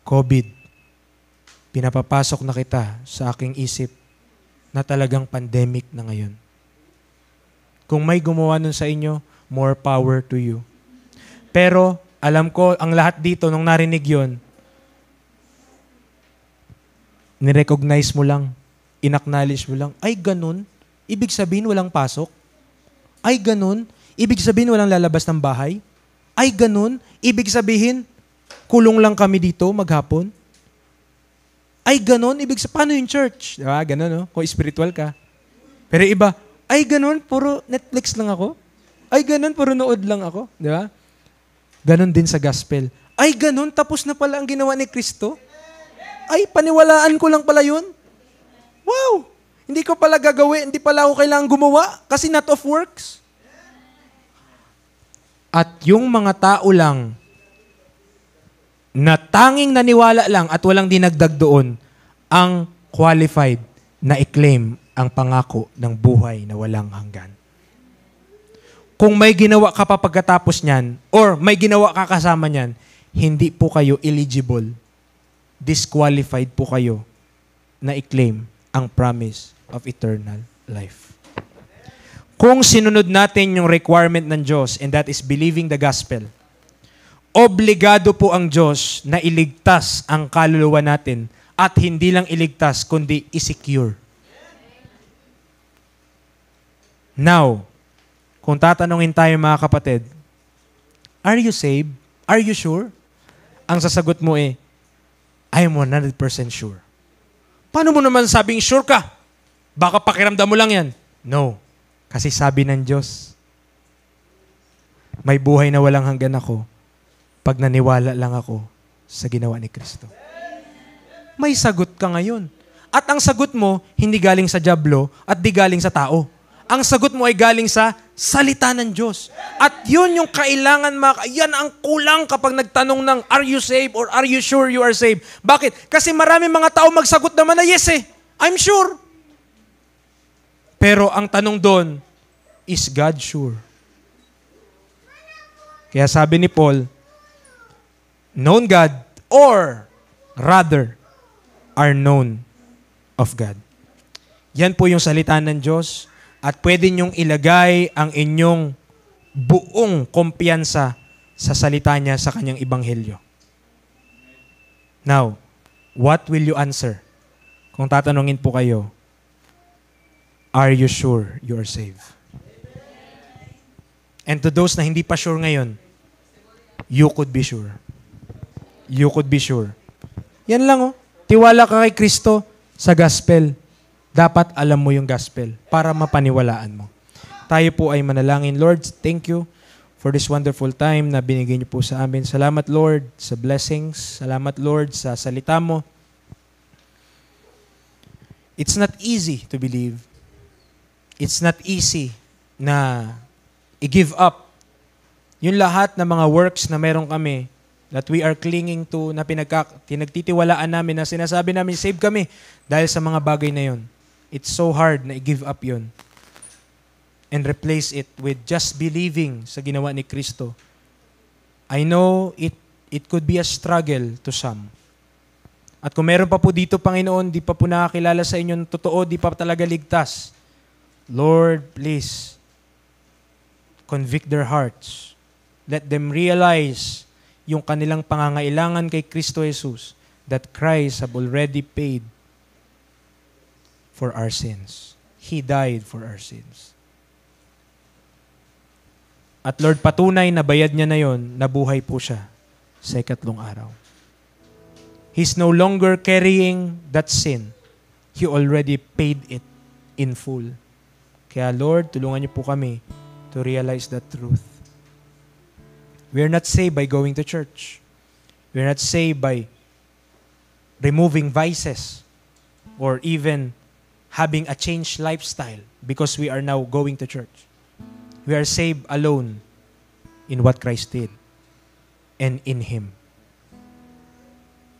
COVID, pinapapasok na kita sa aking isip na talagang pandemic na ngayon. Kung may gumawa nun sa inyo, more power to you. Pero, alam ko, ang lahat dito, nung narinig yon, nirecognize mo lang, inacknowledge mo lang, ay ganun, ibig sabihin walang pasok? Ay ganun, ibig sabihin walang lalabas ng bahay? Ay ganun, ibig sabihin, kulong lang kami dito maghapon? Ay ganun, ibig sabihin, paano yung church? Diba? Ganun, no? Kung spiritual ka. Pero iba, ay ganun, puro Netflix lang ako? Ay ganun, puro nood lang ako? Diba? Ganun din sa gospel. Ay ganun, tapos na pala ang ginawa ni Kristo? Ay, paniwalaan ko lang pala yun? Wow! Hindi ko pala gagawin, hindi pala ako kailangang gumawa kasi not of works. At yung mga tao lang na tanging naniwala lang at walang dinagdag doon ang qualified na i-claim ang pangako ng buhay na walang hanggan. Kung may ginawa ka pa pagkatapos niyan or may ginawa ka kasama niyan, hindi po kayo eligible. Disqualified po kayo na i-claim ang promise of eternal life. Kung sinunod natin yung requirement ng Diyos, and that is believing the gospel, obligado po ang Diyos na iligtas ang kaluluwa natin At hindi lang iligtas, kundi isecure. Now, kung tatanungin tayo mga kapatid, are you saved? Are you sure? Ang sasagot mo I am 100% sure. Paano mo naman sabing sure ka? Baka pakiramdam mo lang yan. No. Kasi sabi ng Diyos, may buhay na walang hanggan ako pag naniwala lang ako sa ginawa ni Kristo. May sagot ka ngayon. At ang sagot mo, hindi galing sa dyablo at di galing sa tao. Ang sagot mo ay galing sa salita ng Diyos. At yun yung kailangan, yan ang kulang kapag nagtanong ng, are you saved or are you sure you are saved? Bakit? Kasi marami mga tao magsagot naman na yes I'm sure. Pero ang tanong doon, is God sure? Kaya sabi ni Paul, known God or rather are known of God. Yan po yung salita ng Diyos. At pwede niyong ilagay ang inyong buong kumpiyansa sa salita niya sa kanyang ebanghelyo. Now, what will you answer? Kung tatanungin po kayo, are you sure you are saved? And to those na hindi pa sure ngayon, you could be sure. You could be sure. Yan lang Tiwala ka kay Kristo sa gospel. Dapat alam mo yung gospel para mapaniwalaan mo. Tayo po ay manalangin. Lord, thank you for this wonderful time na binigay niyo po sa amin. Salamat, Lord, sa blessings. Salamat, Lord, sa salita mo. It's not easy to believe. It's not easy na i-give up yung lahat ng mga works na meron kami that we are clinging to, na pinagtitiwalaan namin, na sinasabi namin, save kami dahil sa mga bagay na yun. It's so hard na i-give up yun and replace it with just believing sa ginawa ni Kristo. I know it could be a struggle to some. At kung meron pa po dito, Panginoon, di pa po nakakilala sa inyo ng totoo, di pa talaga ligtas, Lord, please, convict their hearts. Let them realize yung kanilang pangangailangan kay Kristo Jesus, that Christ have already paid for our sins. He died for our sins. At Lord, patunay na bayad niya na yon, nabuhay po siya sa ikatlong araw. He's no longer carrying that sin. He already paid it in full. Kaya Lord, tulungan niyo po kami to realize that truth. We are not saved by going to church. We are not saved by removing vices or even having a changed lifestyle because we are now going to church. We are saved alone in what Christ did and in Him.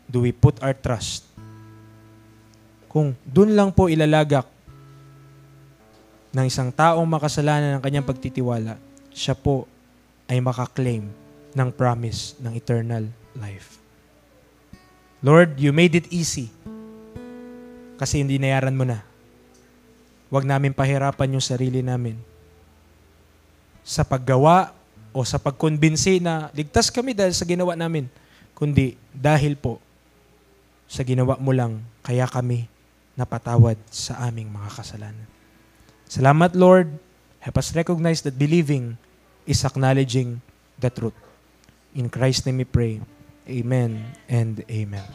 Do we put our trust? Kung dun lang po ilalagak ng isang taong makasalanan ng kanyang pagtitiwala, siya po ay makaklaim ng promise ng eternal life. Lord, you made it easy kasi hindi nayaran mo na. Huwag namin pahirapan yung sarili namin sa paggawa o sa pagkonbinsi na ligtas kami dahil sa ginawa namin, kundi dahil po sa ginawa mo lang, kaya kami napatawad sa aming mga kasalanan. Salamat, Lord. Help us recognize that believing is acknowledging the truth. In Christ's name we pray. Amen and amen.